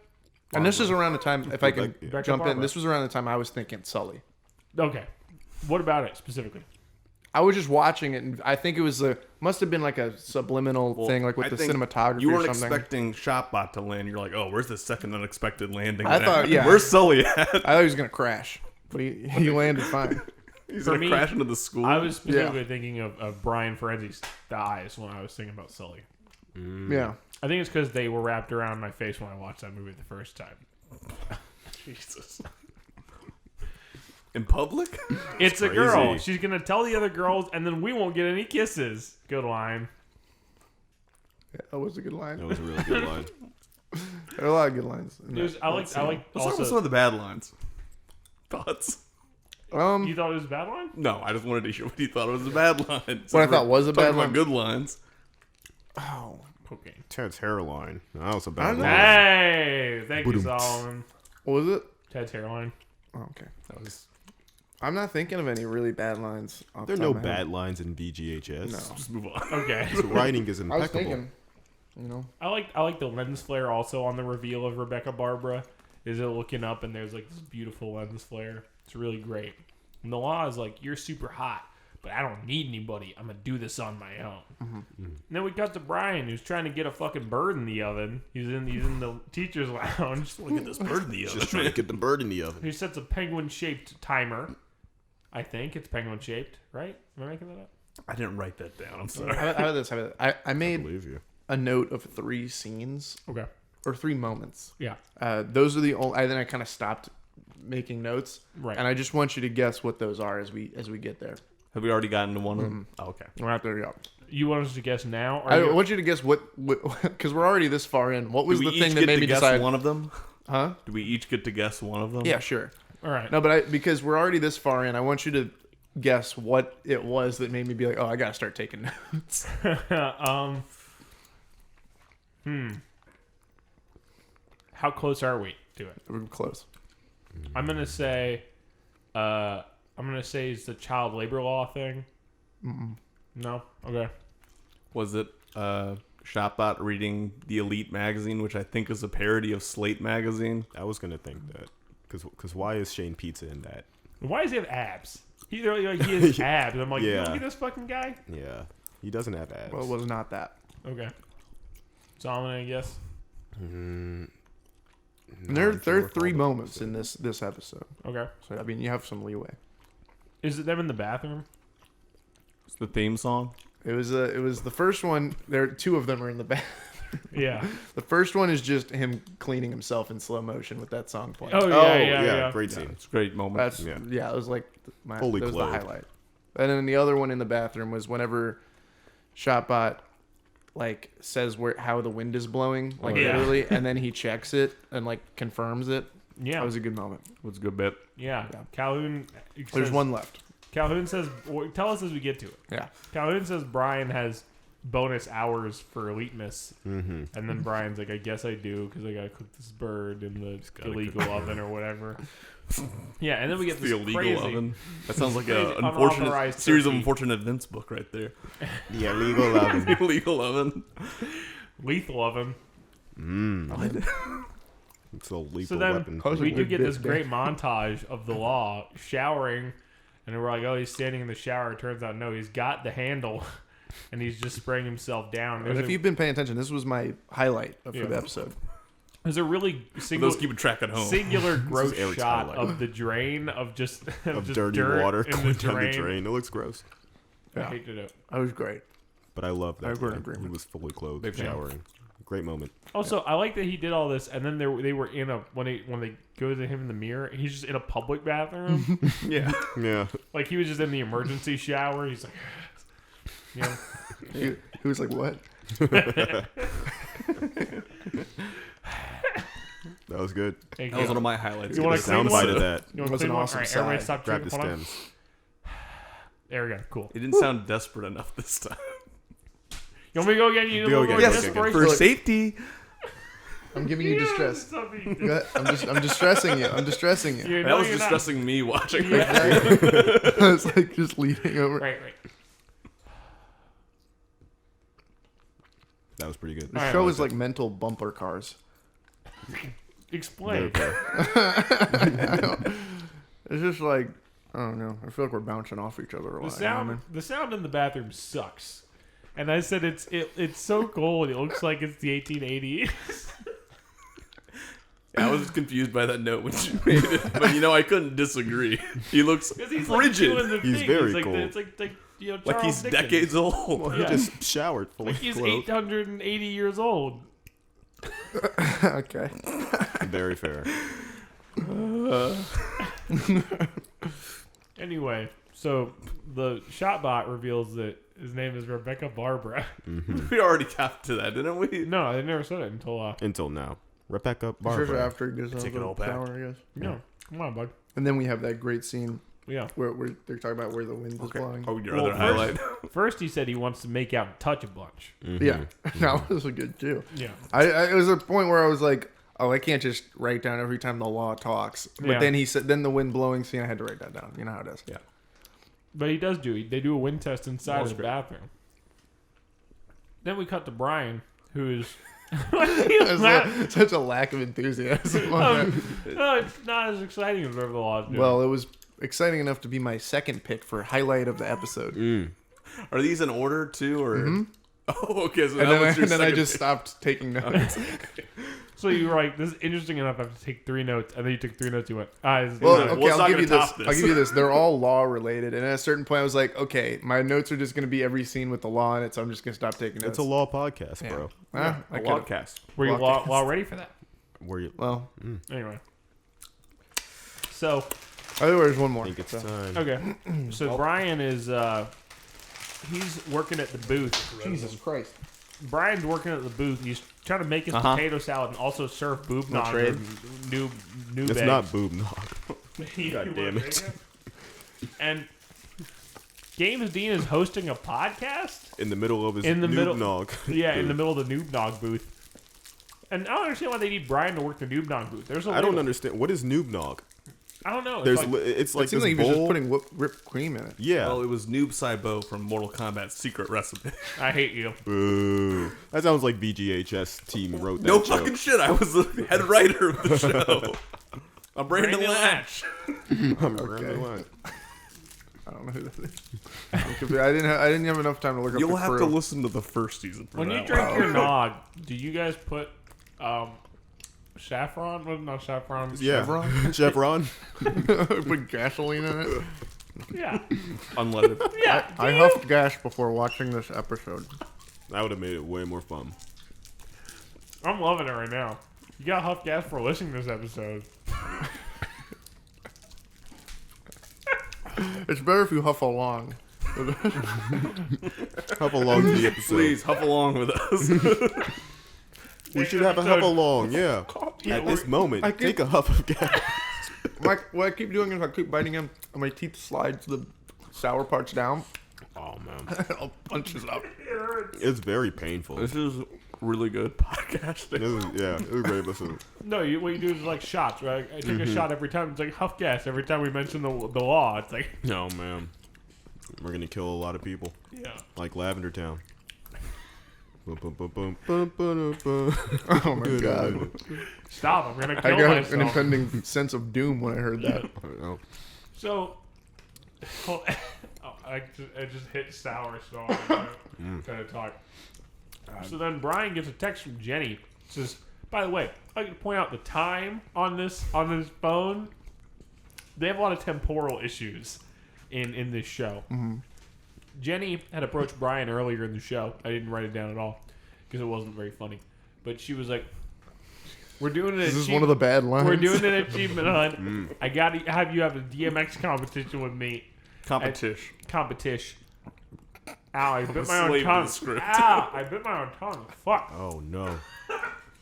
And this is around the time, if I can Rebecca jump in, Barbara. this was around the time I was thinking Sully. Okay. What about it specifically? I was just watching it, and I think it was must have been like a subliminal thing, like with I the think cinematography You or weren't something. expecting Shotbot to land. You're like, oh, where's the second unexpected landing? I that thought, happened? yeah. Where's Sully at? I thought he was gonna crash, but he landed fine. He's For gonna me, crash into the school. I was specifically thinking of Brian Ferenzi's thighs when I was thinking about Sully. Yeah. I think it's because they were wrapped around my face when I watched that movie the first time. Jesus. In public? It's a crazy. girl. She's going to tell the other girls, and then we won't get any kisses. Good line. Yeah, that was a good line. That was a really good line. There are a lot of good lines. in There's, that. I like Let's start with some also. of the bad lines. Thoughts? You thought it was a bad line? No, I just wanted to hear what you thought was a bad line. What I thought was a Talking bad about line? good lines. Oh, Okay. Ted's hairline. That was a I bad know. line. Hey, thank you, Ba-dum. Solomon. what was it? Ted's hairline. Oh, okay. That was I'm not thinking of any really bad lines. Off There are the no top of my head. bad lines in VGHS. No. just move on. Okay. The writing is I was impeccable. thinking, I like the lens flare also on the reveal of Rebecca Barbara. Is it looking up and there's like this beautiful lens flare? It's really great. And the law is like, you're super hot, but I don't need anybody. I'm gonna do this on my own. And then we cut to Brian, who's trying to get a fucking bird in the oven. He's in the teacher's lounge. Look at this bird in the oven. Just trying to get the bird in the oven. He sets a penguin-shaped timer. I think it's penguin-shaped, right? Am I making that up? I didn't write that down. I'm sorry. How about this? I I made believe you. a note of 3 scenes Okay. or 3 moments. Yeah. Those are the only. Then I kind of stopped making notes, Right. and I just want you to guess what those are as we get there. Have we already gotten to one of them? Oh, okay. We're not there yet. You want us to guess now? Or I want you to guess what because we're already this far in. What was Do the we thing each that get made to me guess decide? one of them? Huh? Do we each get to guess one of them? Yeah, sure. All right. No, but because we're already this far in, I want you to guess what it was that made me be like, oh, I gotta start taking notes. How close are we to it? We're close. I'm gonna say it's the child labor law thing. No. Okay. Was it Shotbot reading the Elite magazine, which I think is a parody of Slate magazine. I was gonna think that because why is Shane Pizza in that? Why does he have abs? He has abs. And I'm like, you Yeah. don't get this fucking guy? Yeah, he doesn't have abs. Well, it was not that. Okay. Solomon, I guess. And there are 3 moments in this episode. Okay. So I mean, you have some leeway. Is it them in the bathroom? It's the theme song. It was the first one. 2 of them are in the back. Yeah. The first one is just him cleaning himself in slow motion with that song playing. Oh, yeah. Great scene. It's a great moment. That's Yeah. It was like Fully that was the clothed. highlight. And then the other one in the bathroom was whenever Shotbot like says how the wind is blowing, like Yeah. literally, and then he checks it and like confirms it. Yeah. That was a good moment. was a good bit. Yeah. Yeah. Calhoun. There's one left. Calhoun says, tell us as we get to it. Yeah. Calhoun says Brian has bonus hours for eliteness. Mm-hmm. And then Brian's like, I guess I do because I got to cook this bird in the illegal oven or whatever. Yeah, and then we get this The illegal crazy, oven. That sounds like crazy an unfortunate unauthorized series of turkey. unfortunate events book right there. The illegal oven. The illegal oven. lethal oven. It's a lethal So then weapon. How's we it do with get this bit, great montage of the law showering, and we're like, oh, he's standing in the shower. It turns out, no, he's got the handle, and he's just spraying himself down. And if you've been paying attention, this was my highlight for Yeah. the episode. There's a really For those keeping track at home. singular gross Eric's shot highlight. of the drain of just of just dirty dirt water in going the down drain. the drain. It looks gross. I Yeah. hated it. That was great. But I love that. I agree in He agreement. was fully clothed, Big fan. showering. Great moment. Also, I like that he did all this, and then they were in a when they go to him in the mirror, he's just in a public bathroom. Yeah. Yeah. Like he was just in the emergency shower. He's like, you know, He was like, "What?" That was good. hey, That was one of my highlights. You wanna The clean sound one? bite of that. You want was to an clean one? awesome All right, everybody side. stop Grab the drinking. Hold on. stems. There we go. Cool. It didn't sound desperate enough this time. You want me to go again? You Go want again, more go again. desperation? For safety. I'm giving you distress. Stop being Go ahead. I'm distressing you. I'm distressing you. You That know was you're not- distressing me watching Yeah. that. I was like just leaning over. Right. That was pretty good. The All right, show is like mental bumper cars. Explain. It's just like I don't know. I feel like we're bouncing off each other a lot. The sound in the bathroom sucks. And I said it's so cool. It looks like it's the 1880s. I was confused by that note when you made it, but I couldn't disagree. He looks Because he's frigid, like doing the He's thing. very it's like cool. It's like like Charles he's Dickens. decades old. Well, Yeah. he just showered fully Like he's clothed. 880 years old. Okay. Very fair. Anyway, so the Shotbot reveals that his name is Rebecca Barbara. We already got to that, didn't we? No, I never said it until Until now. Rebecca Sure, Barbara. after he gets out of Take it all the back. shower, I guess. no. Come on, bud. And then we have that great scene Yeah. where they're talking about where the wind is blowing. Oh, your Well, other highlight. First, he said he wants to make out and touch a bunch. Yeah, that was a good too. Yeah. I it was a point where I was like, oh, I can't just write down every time the law talks. But Yeah. then he said, then the wind blowing scene, I had to write that down. You know how it is. Yeah. But he does they do a wind test inside That's of the great. bathroom. Then we cut to Brian, who's There's such a lack of enthusiasm. on that. no, it's not as exciting as whatever the law is doing. Well, it was exciting enough to be my second pick for highlight of the episode. Are these in order too, or? Oh, okay. So And that was your then I second just pick. stopped taking notes. so you were like, this is interesting enough. I have to take 3 notes, and then you took 3 notes. You went, this is Well, not- okay, Well, it's I'll not give you gonna this. top this. I'll give you this. They're all law related, and at a certain point, I was like, okay, my notes are just going to be every scene with the law in it, so I'm just going to stop taking notes. It's a law podcast, Yeah. bro. Ah, I A could've- podcast. Were you Well, law ready for that? Where you Well, Anyway. So, I think there's one more. think it's So, time? okay. So Brian is, he's working at the booth. Jesus Christ. Brian's working at the booth. He's trying to make his potato salad and also serve boob No nog trade. or new It's bags. not boob nog. God damn it. And James Dean is hosting a podcast. In the middle of his In the noob middle- nog. Yeah, in the middle of the noob nog booth. And I don't understand why they need Brian to work the noob nog booth. There's a I don't label. understand. What is noob nog? I don't know. It's like It seems this like he was just bowl. putting whipped cream in it. Yeah. Well, it was Noob Saibo from Mortal Kombat's secret recipe. I hate you. Boo. That sounds like VGHS team wrote that No joke. fucking shit. I was the head writer of the show. I'm Brandon Latch. I'm Okay. really lying. I don't know who that is. I didn't have enough time to look up You'll the have crew. to listen to the first season for When that you drink one. your nog, do you guys put saffron? Well, not saffron. Yeah. Chevron. Put gasoline in it. Yeah. Unleaded. Yeah. I huffed gas before watching this episode. That would have made it way more fun. I'm loving it right now. You got huff gas for listening to this episode. It's better if you huff along. Hop along to the episode. Please, huff along with us. We should have a hop along, yeah. At this moment, take a huff of gas. What I keep doing is I keep biting him, and my teeth slide the sour parts down. Oh, man. I'll punch this up. It's very painful. This is really good podcasting. It was great listening. No, what you do is like shots, right? I take a shot every time. It's like huff gas every time we mention the law. It's like, Oh, man. We're going to kill a lot of people. yeah. Like Lavender Town. Boom, boom, boom, boom, boom, boom, boom. Oh my god. Stop! I'm gonna I kill got myself. an impending sense of doom when I heard that. I don't know. So, I just hit sour, so I'm gonna talk. So then Brian gets a text from Jenny. Says, "By the way, I like to point out the time on this phone. They have a lot of temporal issues in this show. Mm-hmm. Jenny had approached Brian earlier in the show. I didn't write it down at all because it wasn't very funny. But she was like, "We're doing an This is one of the bad lines. We're doing an achievement hunt. I got to have you have a DMX competition with me. Competition. Ow, I bit my own slave to tongue. the script. Ow, I bit my own tongue. Fuck. Oh, no.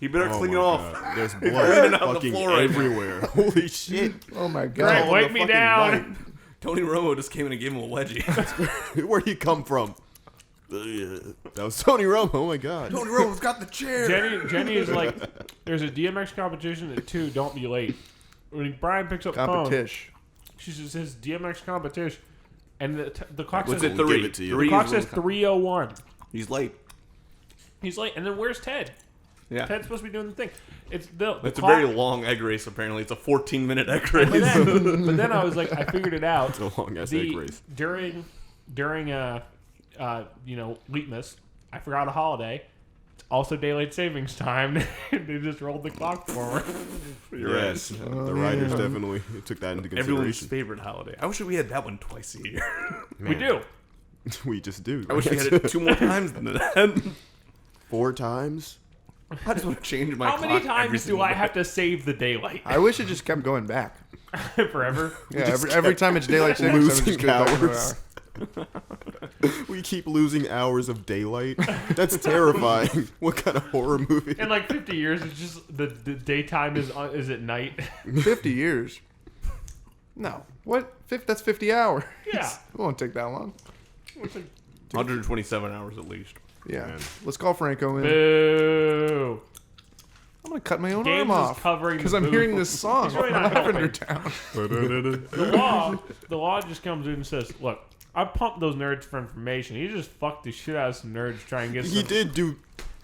You better Oh, clean my it off. God. There's running blood out on the fucking floor right now. everywhere. Holy shit. Oh my Great, god. wake the me fucking down. Tony Romo just came in and gave him a wedgie. Where'd he come from? That was Tony Romo. Oh, my God. Tony Romo's got the chair. Jenny is like, there's a DMX competition at 2. Don't be late. When Brian picks up the phone, Competition. she says DMX competition, and the clock What's says it? We'll 3. give it to you. the clock says 3:01. He's late. He's late, and then where's Ted? Yeah. Ted's supposed to be doing the thing. It's the It's a clock, very long egg race, apparently. It's a 14-minute egg race. But then I was like, I figured it out. It's a long-ass egg race. During Leapmas, I forgot a holiday. It's also daylight savings time. They just rolled the clock forward. Yes. The writers definitely took that into Everyone's consideration. favorite holiday. I wish we had that one twice a year. We do. We just do. I wish we had it 2 more times than that. 4 times? I just want to change my How clock many every times do single I day. have to save the daylight? I wish it just kept going back. Forever? Yeah, every time it's daylight savings, I would just losing go back to an hours. hour. We keep losing hours of daylight. That's terrifying. What kind of horror movie? In like 50 years, it's just the daytime is at night. 50 years. No. What? That's 50 hours. Yeah. It won't take that long. It's like, 127 hours at least. Yeah. Man. Let's call Franco in. boo. I'm going to cut my own Games arm is off. covering Because the I'm boo. hearing this song. He's really not Lavender helping. Town. The law just comes in and says, look, I pumped those nerds for information. He just fucked the shit out of some nerds trying to get some... He did do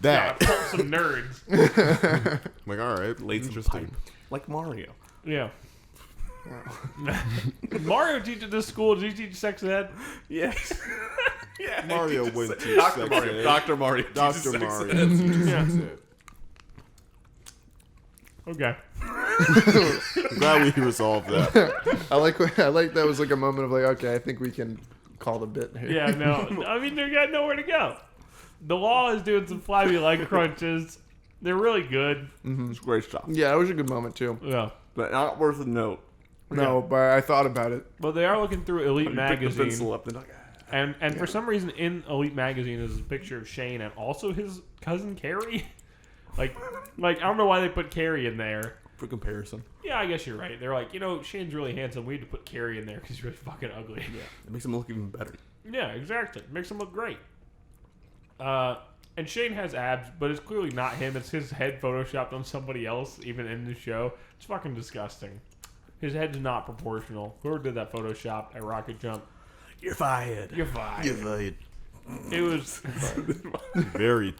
Yeah, that. pumped some nerds. Like, all right. Laid some Interesting. pipe. Like Mario. Yeah. Mario teaches this school. Did he teach sex ed? Yes. Yeah. Mario he teaches went sex- to Dr. sex Mario. ed. Dr. Mario. teaches Dr. sex Mario. ed. Yeah. Okay. I'm glad we resolved that. I like that was like a moment of like, okay, I think we can call the bit here. Yeah, no. I mean, they got nowhere to go. The law is doing some flabby leg crunches. They're really good. It's great stuff. Yeah, it was a good moment too. Yeah. But not worth a note. No, but I thought about it. But they are looking through Elite You pick the Magazine. pencil up and like, And for some reason in Elite Magazine is a picture of Shane and also his cousin Carrie. Like I don't know why they put Carrie in there. for comparison. Yeah, I guess you're right. They're like, Shane's really handsome. We need to put Carrie in there because he's really fucking ugly. Yeah. It makes him look even better. Yeah, exactly. Makes him look great. And Shane has abs, but it's clearly not him. It's his head photoshopped on somebody else, even in the show. It's fucking disgusting. His head's not proportional. Whoever did that Photoshop at Rocket Jump, You're fired. you're fired. You're fired. It was Very,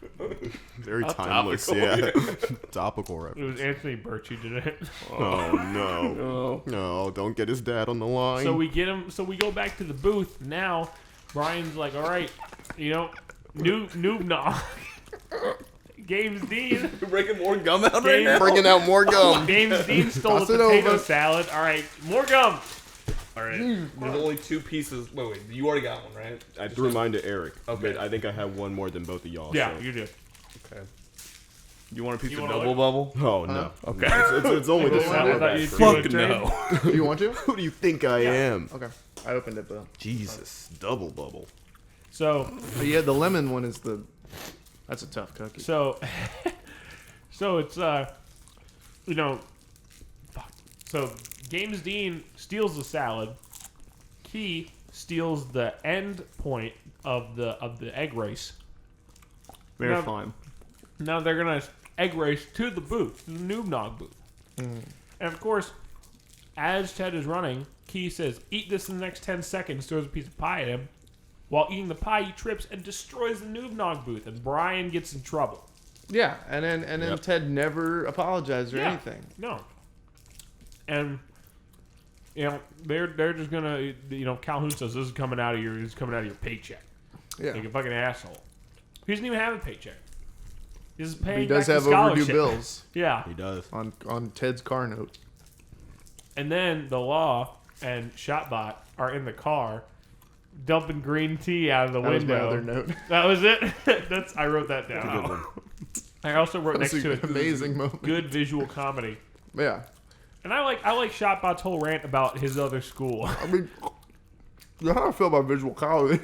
very timeless. Topical. Yeah. Topical it reference. was Anthony Birchie did it. Oh no. Oh. No, don't get his dad on the line. So we get him. So we go back to the booth. Now Brian's like, all right, noob knock. James Dean. You're breaking more gum out right James- now. bringing out more gum. James Dean stole Toss the it potato over. salad. All right, more gum. All right. There's only 2 pieces. Wait. You already got one, right? I threw mine to Eric. Okay. But I think I have one more than both of y'all. Yeah, so. you do. Okay. You want a piece You of want a double bubble? Oh no. Okay. It's only the I sour thought you batch. threw Fuck it, no. Do you want to? Who do you think I am? Okay. I opened it, though. Jesus, double bubble. So Yeah, the lemon one is that's a tough cookie. so it's fuck. So James Dean steals the salad. Key steals the end point of the egg race. Very Now- fine. Now they're gonna egg race to the booth, to the noob nog booth. And of course, as Ted is running, Key says, "Eat this in the next 10 seconds." Throws a piece of pie at him. While eating the pie, he trips and destroys the noob nog booth, and Brian gets in trouble. Yeah, and then Yep. Ted never apologized or Yeah. anything. No. And they're just gonna Calhoun says this is coming out of your paycheck. Yeah. Like a fucking asshole. He doesn't even have a paycheck. He's He paying does back have the overdue scholarship. bills Yeah. He does. on Ted's car note. And then the law and Shotbot are in the car dumping green tea out of the That was my window. other note. That was it? I wrote that down. Good one. I also wrote That's next to an it amazing moment. good visual comedy. Yeah. And I like Shotbot's whole rant about his other school. I mean, you know how I feel about visual comedy.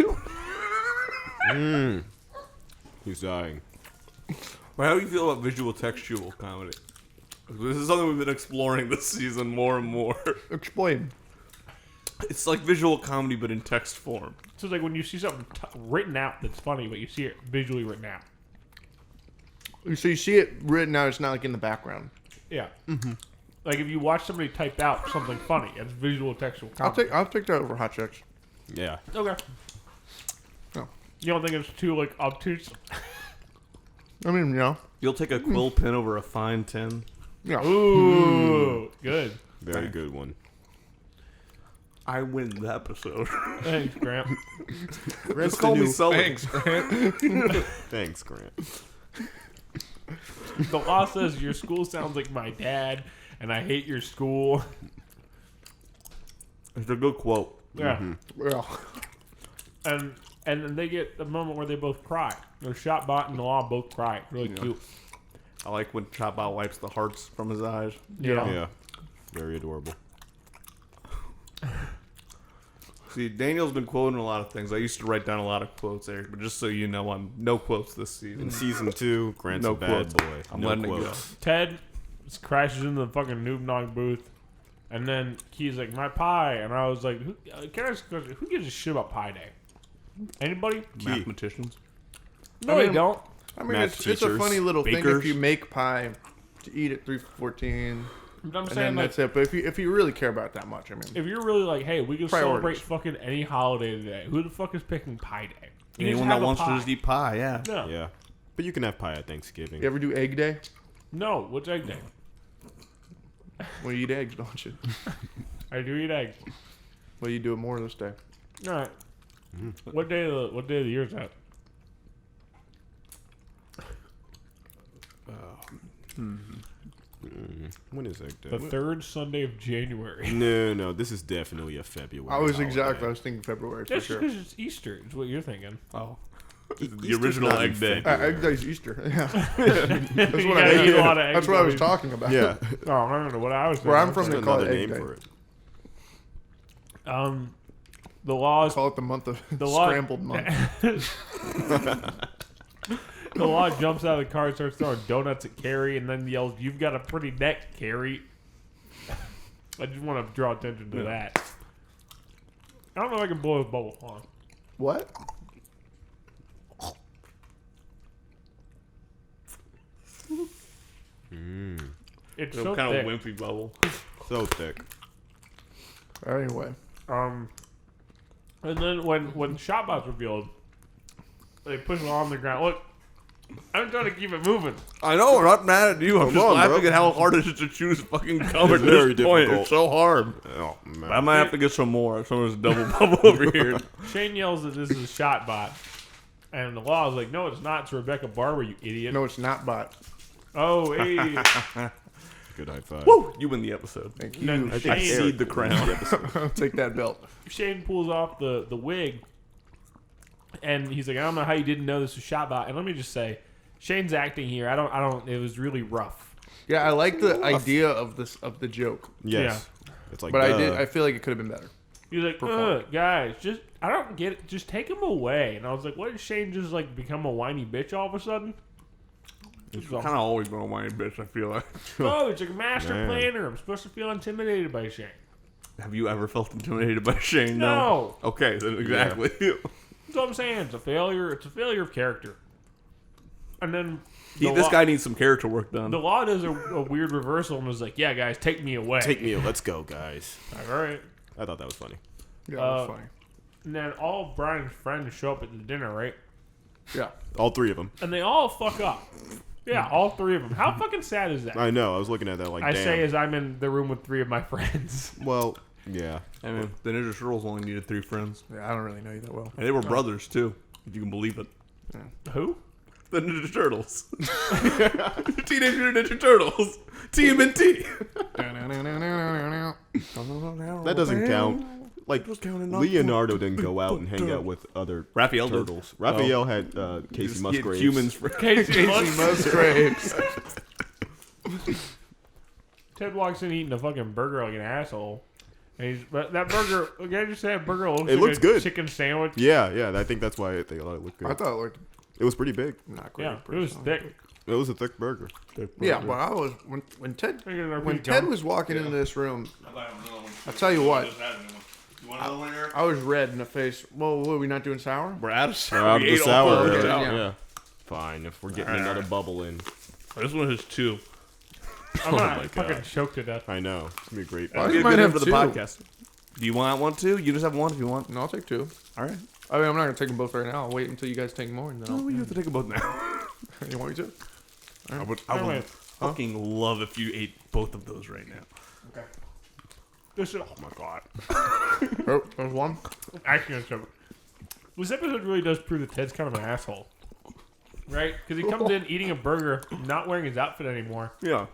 He's dying. Well, how do you feel about visual textual comedy? This is something we've been exploring this season more and more. Explain. It's like visual comedy, but in text form. So it's like when you see something written out that's funny, but you see it visually written out. So you see it written out. It's not like in the background. Yeah. Mm-hmm. Like if you watch somebody type out something funny, it's visual textual comedy. I'll take that over hot chicks. Yeah. Okay. No. You don't think it's too like obtuse? I mean, you know. You'll take a quill pen over a fine tin. Yeah. Ooh, good. Very good one. I win the episode. Thanks, Grant. Just call me Sully. Thanks, Grant. The law says your school sounds like my dad, and I hate your school. It's a good quote. Yeah. Well, And then they get the moment where they both cry. The Shotbot and the law both cry. Really cute. I like when Chopbot wipes the hearts from his eyes. Yeah. Yeah. Very adorable. See, Daniel's been quoting a lot of things. I used to write down a lot of quotes, Eric, but just so you know, I'm no quotes this season. In season 2, Grant's No a bad quotes. boy. I'm no letting it quotes. Ted crashes into the fucking noob nog booth, and then Key's like, "My pie," and I was like, "Who gives a shit about Pie Day? Anybody? Mathematicians. No, they don't." I mean, Math it's a teachers, funny little thing bakers. if you make pie to eat at 3:14, But I'm and saying then like, that's it. But if you really care about it that much, I mean, if you're really like, "Hey, we can Priorities. celebrate fucking any holiday today," who the fuck is picking Pie Day? You Anyone just that have a wants to pie. just eat pie, yeah. No, Yeah. But you can have pie at Thanksgiving. you ever do Egg Day? no. What's Egg Day? Well, you eat eggs, don't you? I do eat eggs. Well, you do it more this day. All right. What day of the year is that? When is Egg Day? The third Sunday of January. No. This is definitely a February. I was holiday. exactly. I was thinking February for That's sure. because it's Easter. Is what you're thinking. Oh. Easter's The original not in Egg Day. February. Egg Day's Easter. Yeah, that's You what I gotta meant. eat a lot of eggs That's what I was on talking about. Yeah. Oh, I don't know what I was thinking. Where I'm from, That's they call another it Egg name Day. for it. The law is Call it the month of The law- scrambled month. the law jumps out of the car and starts throwing donuts at Carrie, and then yells, "You've got a pretty neck, Carrie." I just want to draw attention to that. I don't know if I can blow his bubble. Hold on. What? It's Some so kind thick. of wimpy bubble. So thick. Anyway. And then when Shotbot's revealed, they push it on the ground. Look, I'm trying to keep it moving. I know, we're not mad at you. I'm Come just on, laughing bro. at how hard it is to choose fucking gum at very this point. difficult. It's so hard. Oh man. I might have to get some more. Someone's double bubble over here. Shane yells that this is a Shotbot. And the law is like, no, it's not. It's Rebecca Barber, you idiot. No, it's not bot. Oh, hey. Good high five. Woo! You win the episode. Thank you. Then I Shane, cede the crown. I'll take that belt. Shane pulls off the wig. And he's like, I don't know how you didn't know this was Shotbot. And let me just say, Shane's acting here. I don't. It was really rough. Yeah, I like the idea of the joke, Yes. It's like, but I feel like it could have been better. He's like, guys, just I don't get it. Just take him away. And I was like, what did Shane just like become a whiny bitch all of a sudden? It's kind of always been a whiny bitch, I feel like. Oh, it's like a master Man. planner. I'm supposed to feel intimidated by Shane. Have you ever felt intimidated by Shane? No. Okay, then exactly. That's what I'm saying. It's a failure. It's a failure of character. And then This guy needs some character work done. the law does a weird reversal and was like, yeah, guys, take me away. Take me. Let's go, guys. All right. I thought that was funny. Yeah, that was funny. And then all of Brian's friends show up at the dinner, right? Yeah. All three of them. And they all fuck up. Yeah, all three of them. How fucking sad is that? I know. I was looking at that like, I damn. say as I'm in the room with three of my friends. Well, yeah. I mean, the Ninja Turtles only needed 3 friends. Yeah, I don't really know you that well. And they were brothers, too, if you can believe it. Who? The Ninja Turtles. Teenage Mutant Ninja Turtles. TMNT. That doesn't count. Like, Leonardo didn't go out and hang out with other Raphael did. turtles. Raphael had Casey Just get Musgraves. humans for Casey Musgraves. Ted walks in eating a fucking burger like an asshole. And but that burger, can I just say that burger looks It like looks a good. chicken sandwich? Yeah. I think that's why they let it look good. I thought it looked It was pretty big. not great. Yeah, it was thick. It was a thick burger. Yeah, but I was when Ted Can I get another when piece, Ted John? was walking into this room, I'll tell you what. I was red in the face. Well, what, are we not doing sour? We're out of We're sour. out of We the ate all sour. four of okay, them. yeah. Yeah. Fine. If we're getting another bubble in. This one has 2. I'm gonna my fucking God. choke to death. I know. It's going to be a great Well, fun. you Get might good have for the 2. podcast. Do you want one too? You just have one if you want. No, I'll take 2. All right. I mean, I'm not gonna take them both right now. I'll wait until you guys take more, and then Oh, I'll. you have to take them both now. You want me to? I would Anyway. fucking love if you ate both of those right now. Okay. This is, oh my god. Oh, there's one. Actually, gonna choke. This episode really does prove that Ted's kind of an asshole. Right? Because he comes in eating a burger, not wearing his outfit anymore, Yeah.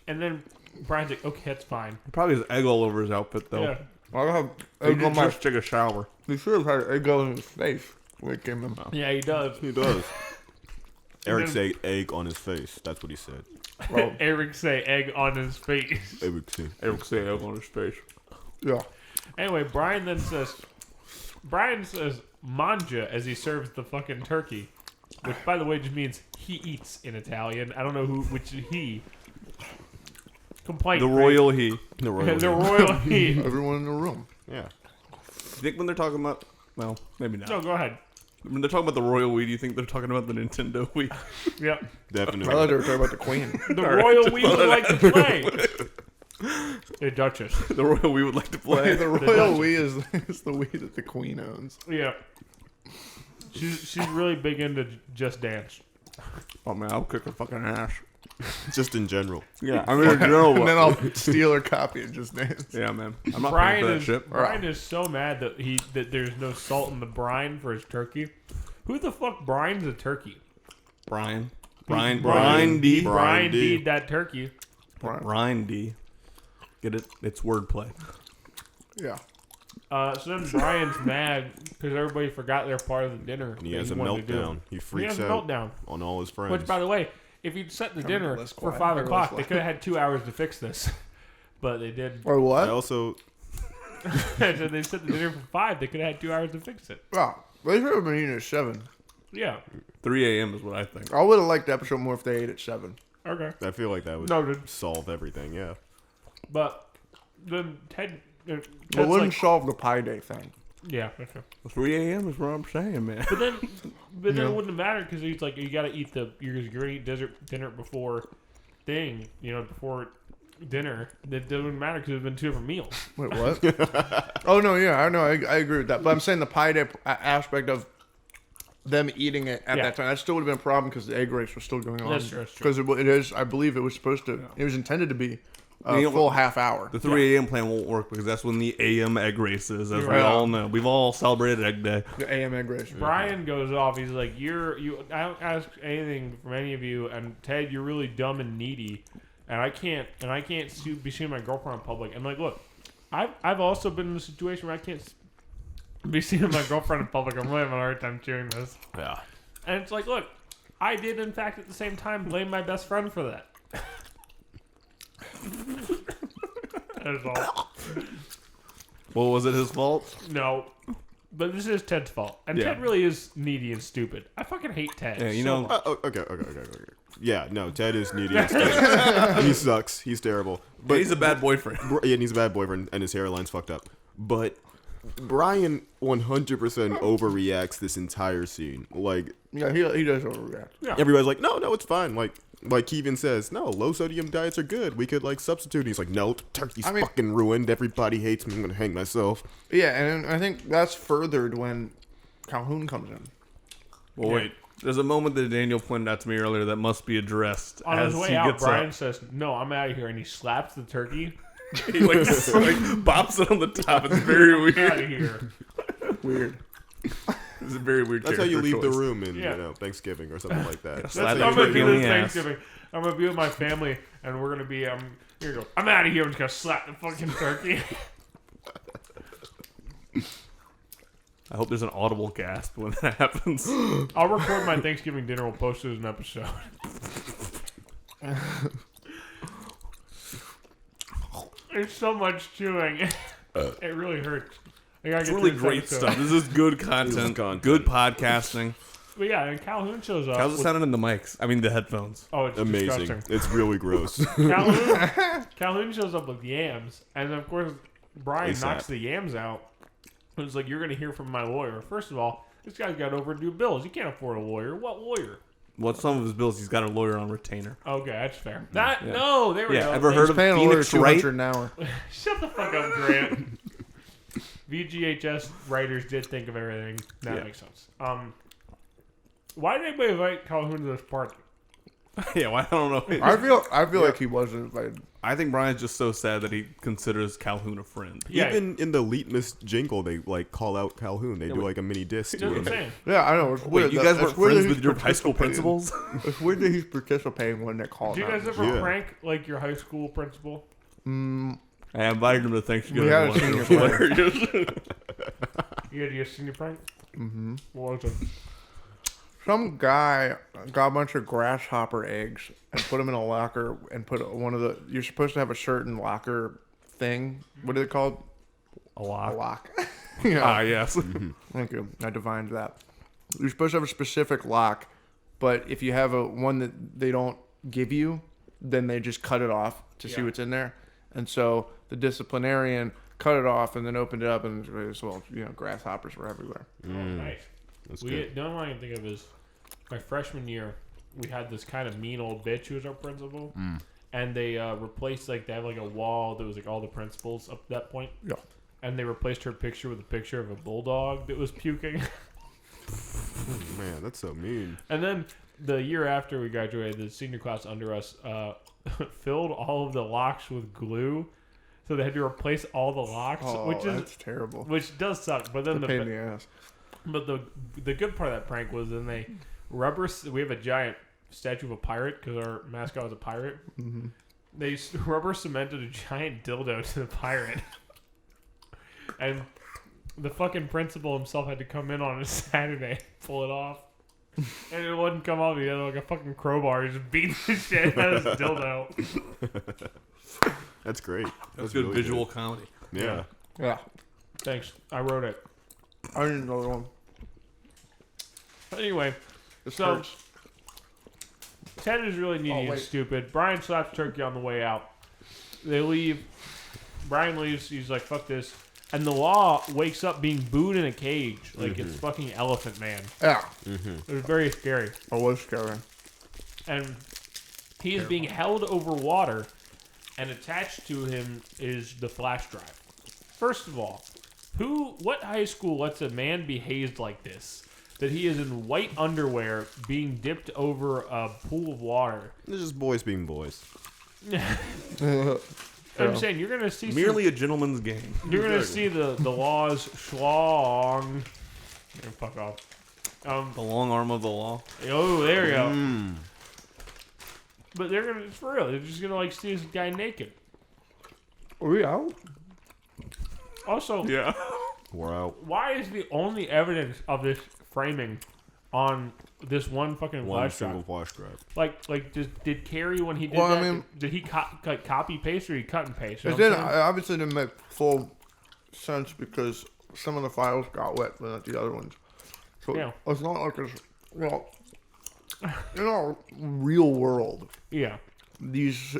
and then Brian's like, okay, that's fine. Probably has egg all over his outfit though. Yeah. I have He egg did on my. just take a shower. He should have had egg all in his face when it came in. Yeah, he does. He does. Eric then- said egg on his face. That's what he said. Well, Eric say egg on his face. Eric said. Eric say egg on his face. yeah. Anyway, Brian says manja as he serves the fucking turkey, which by the way just means he eats in Italian. I don't know which he. Complaint. The right? royal he. The royal. The royal he. Everyone in the room. Yeah. You think when they're talking about, well, maybe not. No, go ahead. When they're talking about the royal Wii, do you think they're talking about the Nintendo Wii? Yep. I Definitely. thought they were talking about the queen. The royal we would like to play. The Duchess. The royal Wii would like to play. the royal Wii is the Wii that the queen owns. Yeah. She's really big into Just Dance. Oh man, I'll kick her fucking ass. Just in general. Yeah, I mean, you know And then what? I'll steal her copy and just dance. Yeah, man. I'm not Brian paying for that is shit. Brian is so mad that there's no salt in the brine for his turkey. Who the fuck brines a turkey? Brian D. Brian Brian D. D'd that turkey. Brian D. Get it? It's wordplay. Yeah. So then Brian's mad because everybody forgot their part of the dinner. And he that has a wanted to do. meltdown. He He freaks has a out meltdown. on all his friends. Which, by the way, if you'd set the dinner less for quiet, 5 less o'clock, they loud. could have had 2 hours to fix this. But they did. Or what? I also So they set the dinner for 5. They could have had 2 hours to fix it. Wow. They should have been eating at 7. Yeah. 3 a.m. is what I think. I would have liked the episode more if they ate at 7. Okay. I feel like that would Noted. solve everything. Yeah. But then Ted. It Ted's wouldn't like, solve the Pi Day thing. yeah. Okay. 3 a.m. is what I'm saying, man. But then it wouldn't have mattered because he's like, you got to eat you're gonna eat dinner before thing, before dinner, that doesn't matter because it's been 2 different meals. Wait, what? Oh no, yeah, I know, I agree with that. But I'm saying the pie day aspect of them eating it at that time, that still would have been a problem because the egg race was still going on. That's true. Because it is, I believe it was supposed to. It was intended to be a full half hour. The 3 a.m. plan won't work because that's when the a.m. egg race is, as we all know. We've all celebrated Egg Day. The a.m. egg race. Brian goes off. He's like, I don't ask anything from any of you, and Ted, you're really dumb and needy, and I can't be seeing my girlfriend in public. I'm like, look, I've also been in a situation where I can't be seeing my girlfriend in public. I'm really having a hard time chewing this. Yeah. And it's like, look, I did, in fact, at the same time, blame my best friend for that. That's all. Well, was it his fault? No. But this is Ted's fault. And Ted really is needy and stupid. I fucking hate Ted. Yeah, you know. Okay. Yeah, no, Ted is needy and stupid. He sucks. He's terrible. But he's a bad boyfriend. Yeah, and he's a bad boyfriend, and his hairline's fucked up. But Brian 100% overreacts this entire scene. Like, yeah, he does overreact. Yeah. Everybody's like, no, it's fine. Like he even says, no, low sodium diets are good. We could like substitute. And he's like, no, turkey's fucking ruined. Everybody hates me. I'm gonna hang myself. Yeah, and I think that's furthered when Calhoun comes in. Well, wait. There's a moment that Daniel pointed out to me earlier that must be addressed. On as his way he out, gets Brian up. says, "No, I'm out of here," and he slaps the turkey. He like bops it on the top. It's very weird. Out of here. Weird. It's a very weird. That's how you leave choice. the room in Thanksgiving or something like that. Slap I'm gonna do this the ass. Thanksgiving. I'm gonna be with my family, and we're gonna be. Here you go. I'm out of here. I'm just gonna slap the fucking turkey. I hope there's an audible gasp when that happens. I'll record my Thanksgiving dinner. We'll post it as an episode. There's so much chewing. It really hurts. It's really great stuff. This is good content. Good podcasting. But yeah, and Calhoun shows up. How's it sounding in the mics? I mean, the headphones. Oh, it's Amazing. disgusting. It's really gross. Calhoun shows up with yams, and of course, Brian ASAP. knocks the yams out. And it's like, you're going to hear from my lawyer. First of all, this guy's got overdue bills. You can't afford a lawyer. What lawyer? Well, some of his bills, he's got a lawyer on retainer. Okay, that's fair. No, there we go. Ever heard of Paying a lawyer Phoenix Wright? $200 an hour. Shut the fuck up, Grant. VGHS writers did think of everything. That makes sense. Why did anybody invite Calhoun to this party? Yeah, well, I don't know. I feel like he wasn't invited. I think Brian's just so sad that he considers Calhoun a friend. Yeah. Even in the Leetmas jingle, they like call out Calhoun. They do like a mini diss That's to what I'm him. saying. Yeah, I know. It's Wait, weird. you guys It's weren't weird that friends he's with your high school participating. principals? It's weird that he's participating when they call Do you him. guys ever Yeah. prank like your high school principal? I invited him to Thanksgiving. We had a once. senior It was hilarious. You had your senior prank? Mm-hmm. What was it? Some guy got a bunch of grasshopper eggs and put them in a locker and put one of the. You're supposed to have a certain locker thing. What is it called? A lot. A lock. Yeah. Ah, yes. Thank you. I divined that. You're supposed to have a specific lock, but if you have one that they don't give you, then they just cut it off to see what's in there. And so the disciplinarian cut it off and then opened it up, and grasshoppers were everywhere. Oh, nice. That's The good. only one I can think of is my freshman year. We had this kind of mean old bitch who was our principal, and they replaced they have like a wall that was like all the principals up to that point. Yeah. And they replaced her picture with a picture of a bulldog that was puking. Man, that's so mean. And then the year after we graduated, the senior class under us filled all of the locks with glue, so they had to replace all the locks, That's terrible. which does suck. But then The pain in the ass. But the good part of that prank was then they we have a giant statue of a pirate because our mascot was a pirate. Mm-hmm. They rubber cemented a giant dildo to the pirate, and the fucking principal himself had to come in on a Saturday, pull it off, and it wouldn't come off. He had like a fucking crowbar. He just beat the shit out of his dildo. That's great. That's good really visual comedy. Yeah. Yeah. Thanks, I wrote it. I didn't know the one. Anyway, This so hurts. Ted is really needy and stupid. Brian slaps turkey on the way out. They leave. Brian leaves. He's like, fuck this. And the law wakes up being booed in a cage. Like it's fucking Elephant Man. Yeah. It was very scary. It was scary. And he is being held over water. and attached to him is the flash drive. First of all, what high school lets a man be hazed like this? That he is in white underwear being dipped over a pool of water. It's just boys being boys. I'm saying you're gonna see merely a gentleman's game. You're gonna see the laws schlong. Fuck off. The long arm of the law. Oh, there you go. But they're gonna, for real, they're just gonna like see this guy naked. Are we out? Also, Yeah. We're out. why is the only evidence of this framing on this one fucking One flash single drive? flash drive. Like did Carey, when he did Well, I that, mean- did he copy paste or he cut and paste? You It know what didn't. I'm I saying? obviously didn't make full sense because some of the files got wet, but not the other ones. So Yeah. it's not like it's real world. Yeah. These,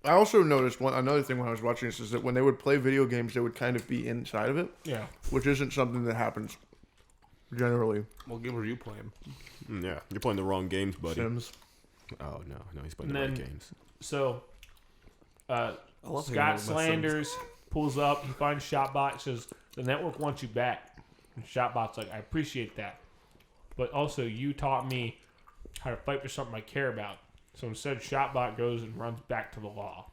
I also noticed another thing when I was watching this is that when they would play video games, they would kind of be inside of it, Yeah. which isn't something that happens generally. What game were you playing? Yeah, you're playing the wrong games, buddy. Sims. Oh no, he's playing And the right then- games. So, love hanging out Scott with my Slanders pulls up. He finds Shotbot. Says the network wants you back. And Shotbot's like, I appreciate that, but also you taught me how to fight for something I care about. So instead, Shotbot goes and runs back to the law.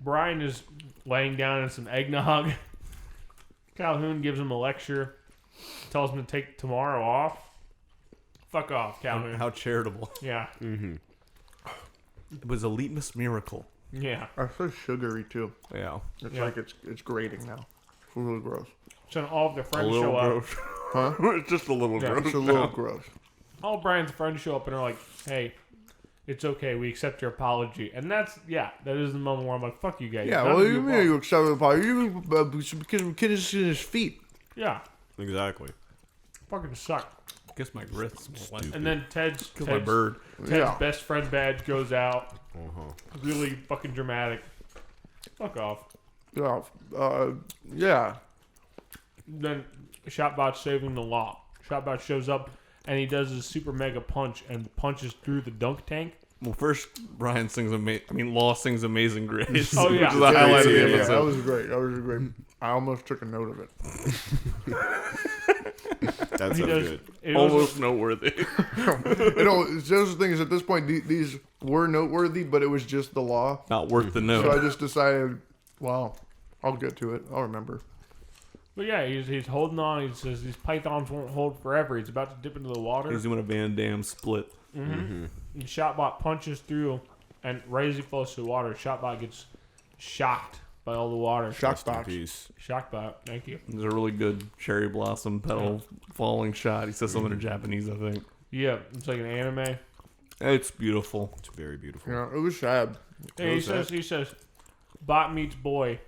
Brian is laying down in some eggnog. Calhoun gives him a lecture. Tells him to take tomorrow off. Fuck off, Calhoun. How charitable. Yeah. It was a Leetmas miracle. Yeah. It's so sugary too. Yeah. It's Yeah. like it's grating now. It's a little gross. So all of their A friends little show up. gross. Huh? It's just a little Yeah, gross. It's a little gross. All of Brian's friends show up and are like, hey, it's okay, we accept your apology. And that is the moment where I'm like, fuck you guys. Yeah, None what of do you mean apologize. you accept the apology? Because the kid is in his feet. Yeah, Exactly. fucking suck. Guess my grits. And then Ted's My bird. Yeah. best friend badge goes out. Uh-huh. Really fucking dramatic. Fuck off. Yeah. Yeah. Then Shotbot's saving the law. Shotbot shows up and he does his super mega punch and punches through the dunk tank. Well, first Brian sings Law sings Amazing Grace. Oh, yeah. Which is the highlight of the Yeah, episode. that was great. That was great. I almost took a note of it. That's He so does. good. It was, Almost noteworthy. Just the thing is, at this point, these were noteworthy, but it was just the law. Not worth the So I note. just decided, well, I'll get to it. I'll remember. but yeah, he's holding on. He says these pythons won't hold forever. He's about to dip into the water. He's doing a Van Damme split. And Shotbot punches through, and right as he falls to the water, Shotbot gets shocked by all the water. Shock Rest in box. peace. Shockbot, thank you. There's a really good cherry blossom petal falling shot. He says something in Japanese, I think. Yeah, it's like an anime. It's beautiful. It's very beautiful. Yeah, it was sad. And he says, bot meets boy,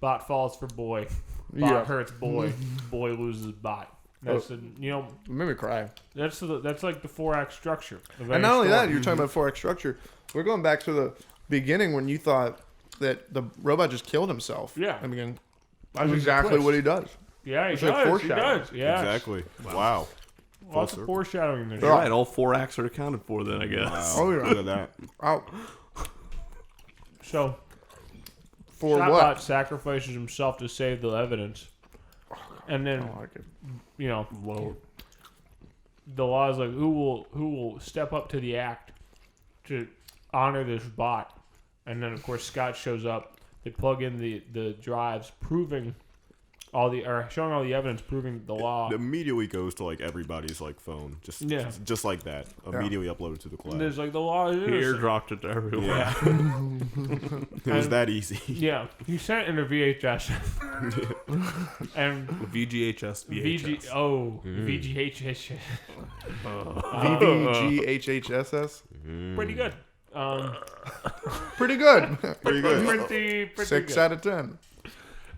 bot falls for boy, bot Yeah. hurts boy, boy loses bot. That's Oh. It made me cry. that's like the 4-act structure. of And any not only that, story. you're talking about 4X structure. We're going back to the beginning when you thought that the robot just killed himself. Yeah. I mean, It that's was a exactly twist. what he does. Yeah, he It's like does. He foreshadowing. does. Yeah, Exactly. Wow. Lots Full of foreshadowing there. Yeah. Right, all 4 acts are accounted for then, I guess. Wow. Oh, yeah. Look at that. Out So for Shotbot what? sacrifices himself to save the evidence, and I then don't like it. Whoa. the law is like, who will step up to the act to honor this bot, and then of course Scott shows up. They plug in the drives, proving showing all the evidence, proving the law. It immediately goes to like everybody's like phone, just like that. Immediately uploaded to the And cloud. there's like the law is He innocent. airdropped it to everyone. Yeah. It was that easy. Yeah, he sent it in a VHS, and VGHS, VHS. VGHS, VVGHHSS. pretty good. Pretty good. Pretty good. Pretty 6 good. out of 10.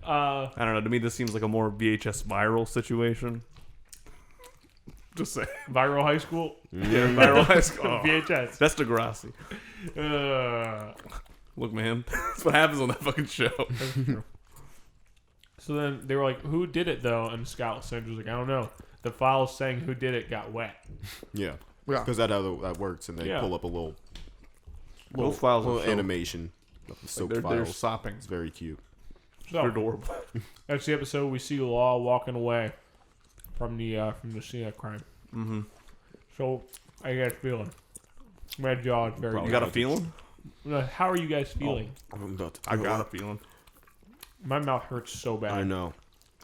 I don't know. To me, this seems like a more VHS viral situation. Just say. Viral high school, Yeah, viral high school. Oh, VHS. that's Degrassi. Look, man. That's what happens on that fucking show. So then they were like, "Who did it though?" And Scott Sanders was like, "I don't know." The file saying who did it got wet. Yeah. Yeah. Because that's how that works, and they Yeah. pull up a little Those files are little so, animation The soap They're files. sopping. It's very cute. So, They're adorable. that's the episode. We see Law walking away from the scene of crime. Mm-hmm. So, how you guys feeling? My jaw is very. You got a feeling? How are you guys feeling? I'm about to I got a feeling. My mouth hurts so bad. I know.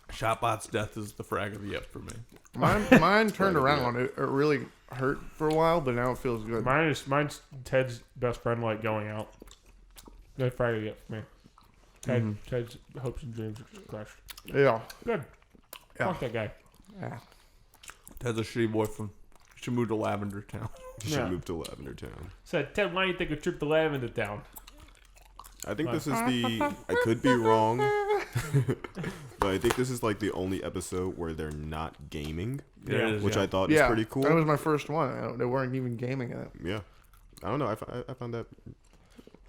Shotbot's death is the frag of the ep for me. Mine turned around. It really hurt for a while, but now it feels good. Mine's Ted's best friend like going out. That's Friday yet for me. Ted's hopes and dreams are crushed. Yeah. Good. Yeah. Fuck that guy. Yeah. Ted's a shitty boyfriend. He should move to Lavender Town. You should Yeah. move to Lavender Town. Said, Ted, why don't you take a trip to Lavender Town? I think this is I could be wrong, but I think this is like the only episode where they're not gaming, Yeah. which I thought is pretty cool. That was my first one. They weren't even gaming in it. Yeah. I don't know. I found that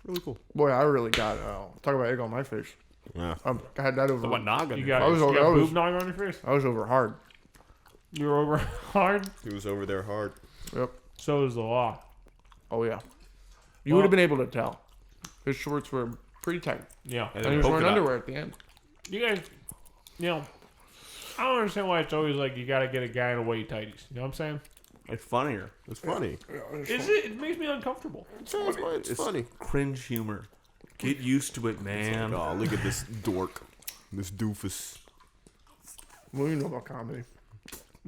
really cool. Boy, I really got talk about egg on my face. Yeah. I had that over. What noggin? You got, I was you over- got I was- boob nog on your face? I was over hard. You were over hard? He was over there hard. Yep. So is the Law. Oh yeah. You Well- would have been able to tell. His shorts were pretty tight, Yeah. And and he was polka wearing dot. underwear at the end. You guys, I don't understand why it's always like you got to get a guy in a white tighties. You know what I'm saying? It's funnier. It's funny. Is it? It makes me uncomfortable. It's funny. Cringe humor. Get used to it, man. Oh, look at this dork. This doofus. What do you know about comedy?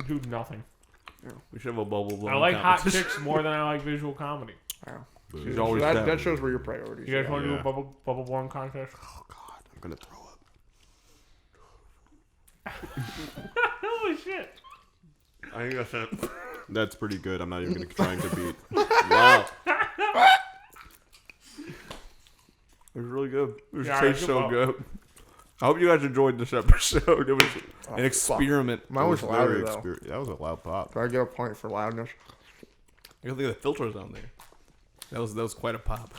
Do nothing. We should have a bubble blowing I like hot competition. chicks more than I like visual comedy. Wow. She's So always that, down. that shows where your priorities You guys are. want to do Yeah. a bubble blowing contest? Oh God, I'm gonna throw up. Holy shit! I think that's it. That's pretty good. I'm not even gonna try and compete. Wow. It was really good. It was Yeah, tastes good so ball. good. I hope you guys enjoyed this episode. It was Oh, an experiment. Mine was louder though. That was a loud pop. Do I get a point for loudness? I can think of the filters on there. That was quite a pop.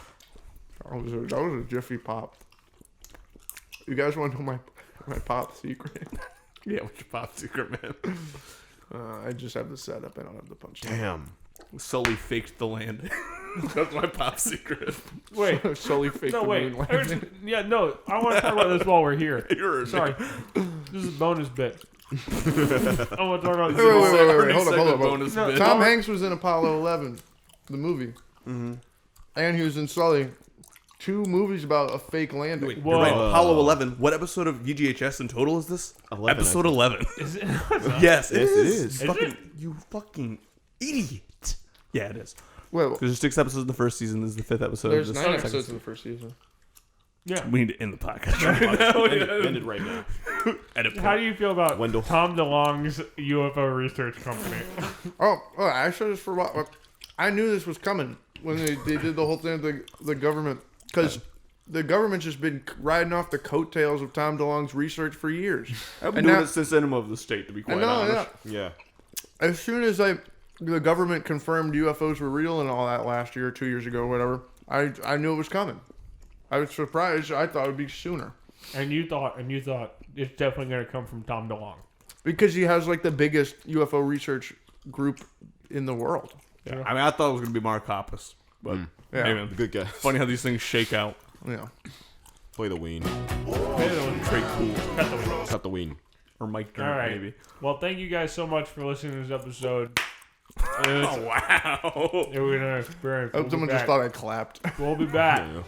That was a jiffy pop. You guys want to know my pop secret? Yeah, what's your pop secret, man? I just have the setup. I don't have the punch. Damn. Sully faked the landing. That's my pop secret. Wait, Solely fake no, the wait. moon landing. No. I want to talk about this while we're here. You're Sorry, this is a bonus bit. I want to talk about Wait, this. hold up, hold up. Bonus No, bit. Tom Hanks was in Apollo 11, the movie, and he was in Sully. 2 movies about a fake landing. Wait, Whoa. you're right. Apollo 11. What episode of VGHS in total is this? 11, Episode 11. Is it? Yes, it Yes, it is. is. Fucking, you fucking idiot. Yeah, it is. Wait, Because there's 6 episodes in the first season. This is the 5th episode. there's This 9 second episodes in season. the first season. Yeah. We need to end the podcast right now. End it right now. Edit How do you feel about Wendell. Tom DeLonge's UFO research company? Oh, I should just forgot. I knew this was coming when they did the whole thing with the government. Because the government's just been riding off the coattails of Tom DeLonge's research for years. I've been And doing now- it since Enema of the State, to be I quite know, honest. yeah. Yeah. As soon as the government confirmed UFOs were real and all that last year, 2 years ago, or whatever, I knew it was coming. I was surprised. I thought it would be sooner. And you thought it's definitely going to come from Tom DeLonge. Because he has like the biggest UFO research group in the world. Yeah. I mean, I thought it was going to be Mark Hoppus. But, Yeah. hey, man, Good guess. funny how these things shake out. Yeah. Play the ween. Trey Cool. Cut the rope. Cut the ween. Or Mike All Durant, right. maybe. Well, thank you guys so much for listening to this episode. Oh, wow. It was an experience. I hope someone just thought I clapped. We'll be back. Yeah.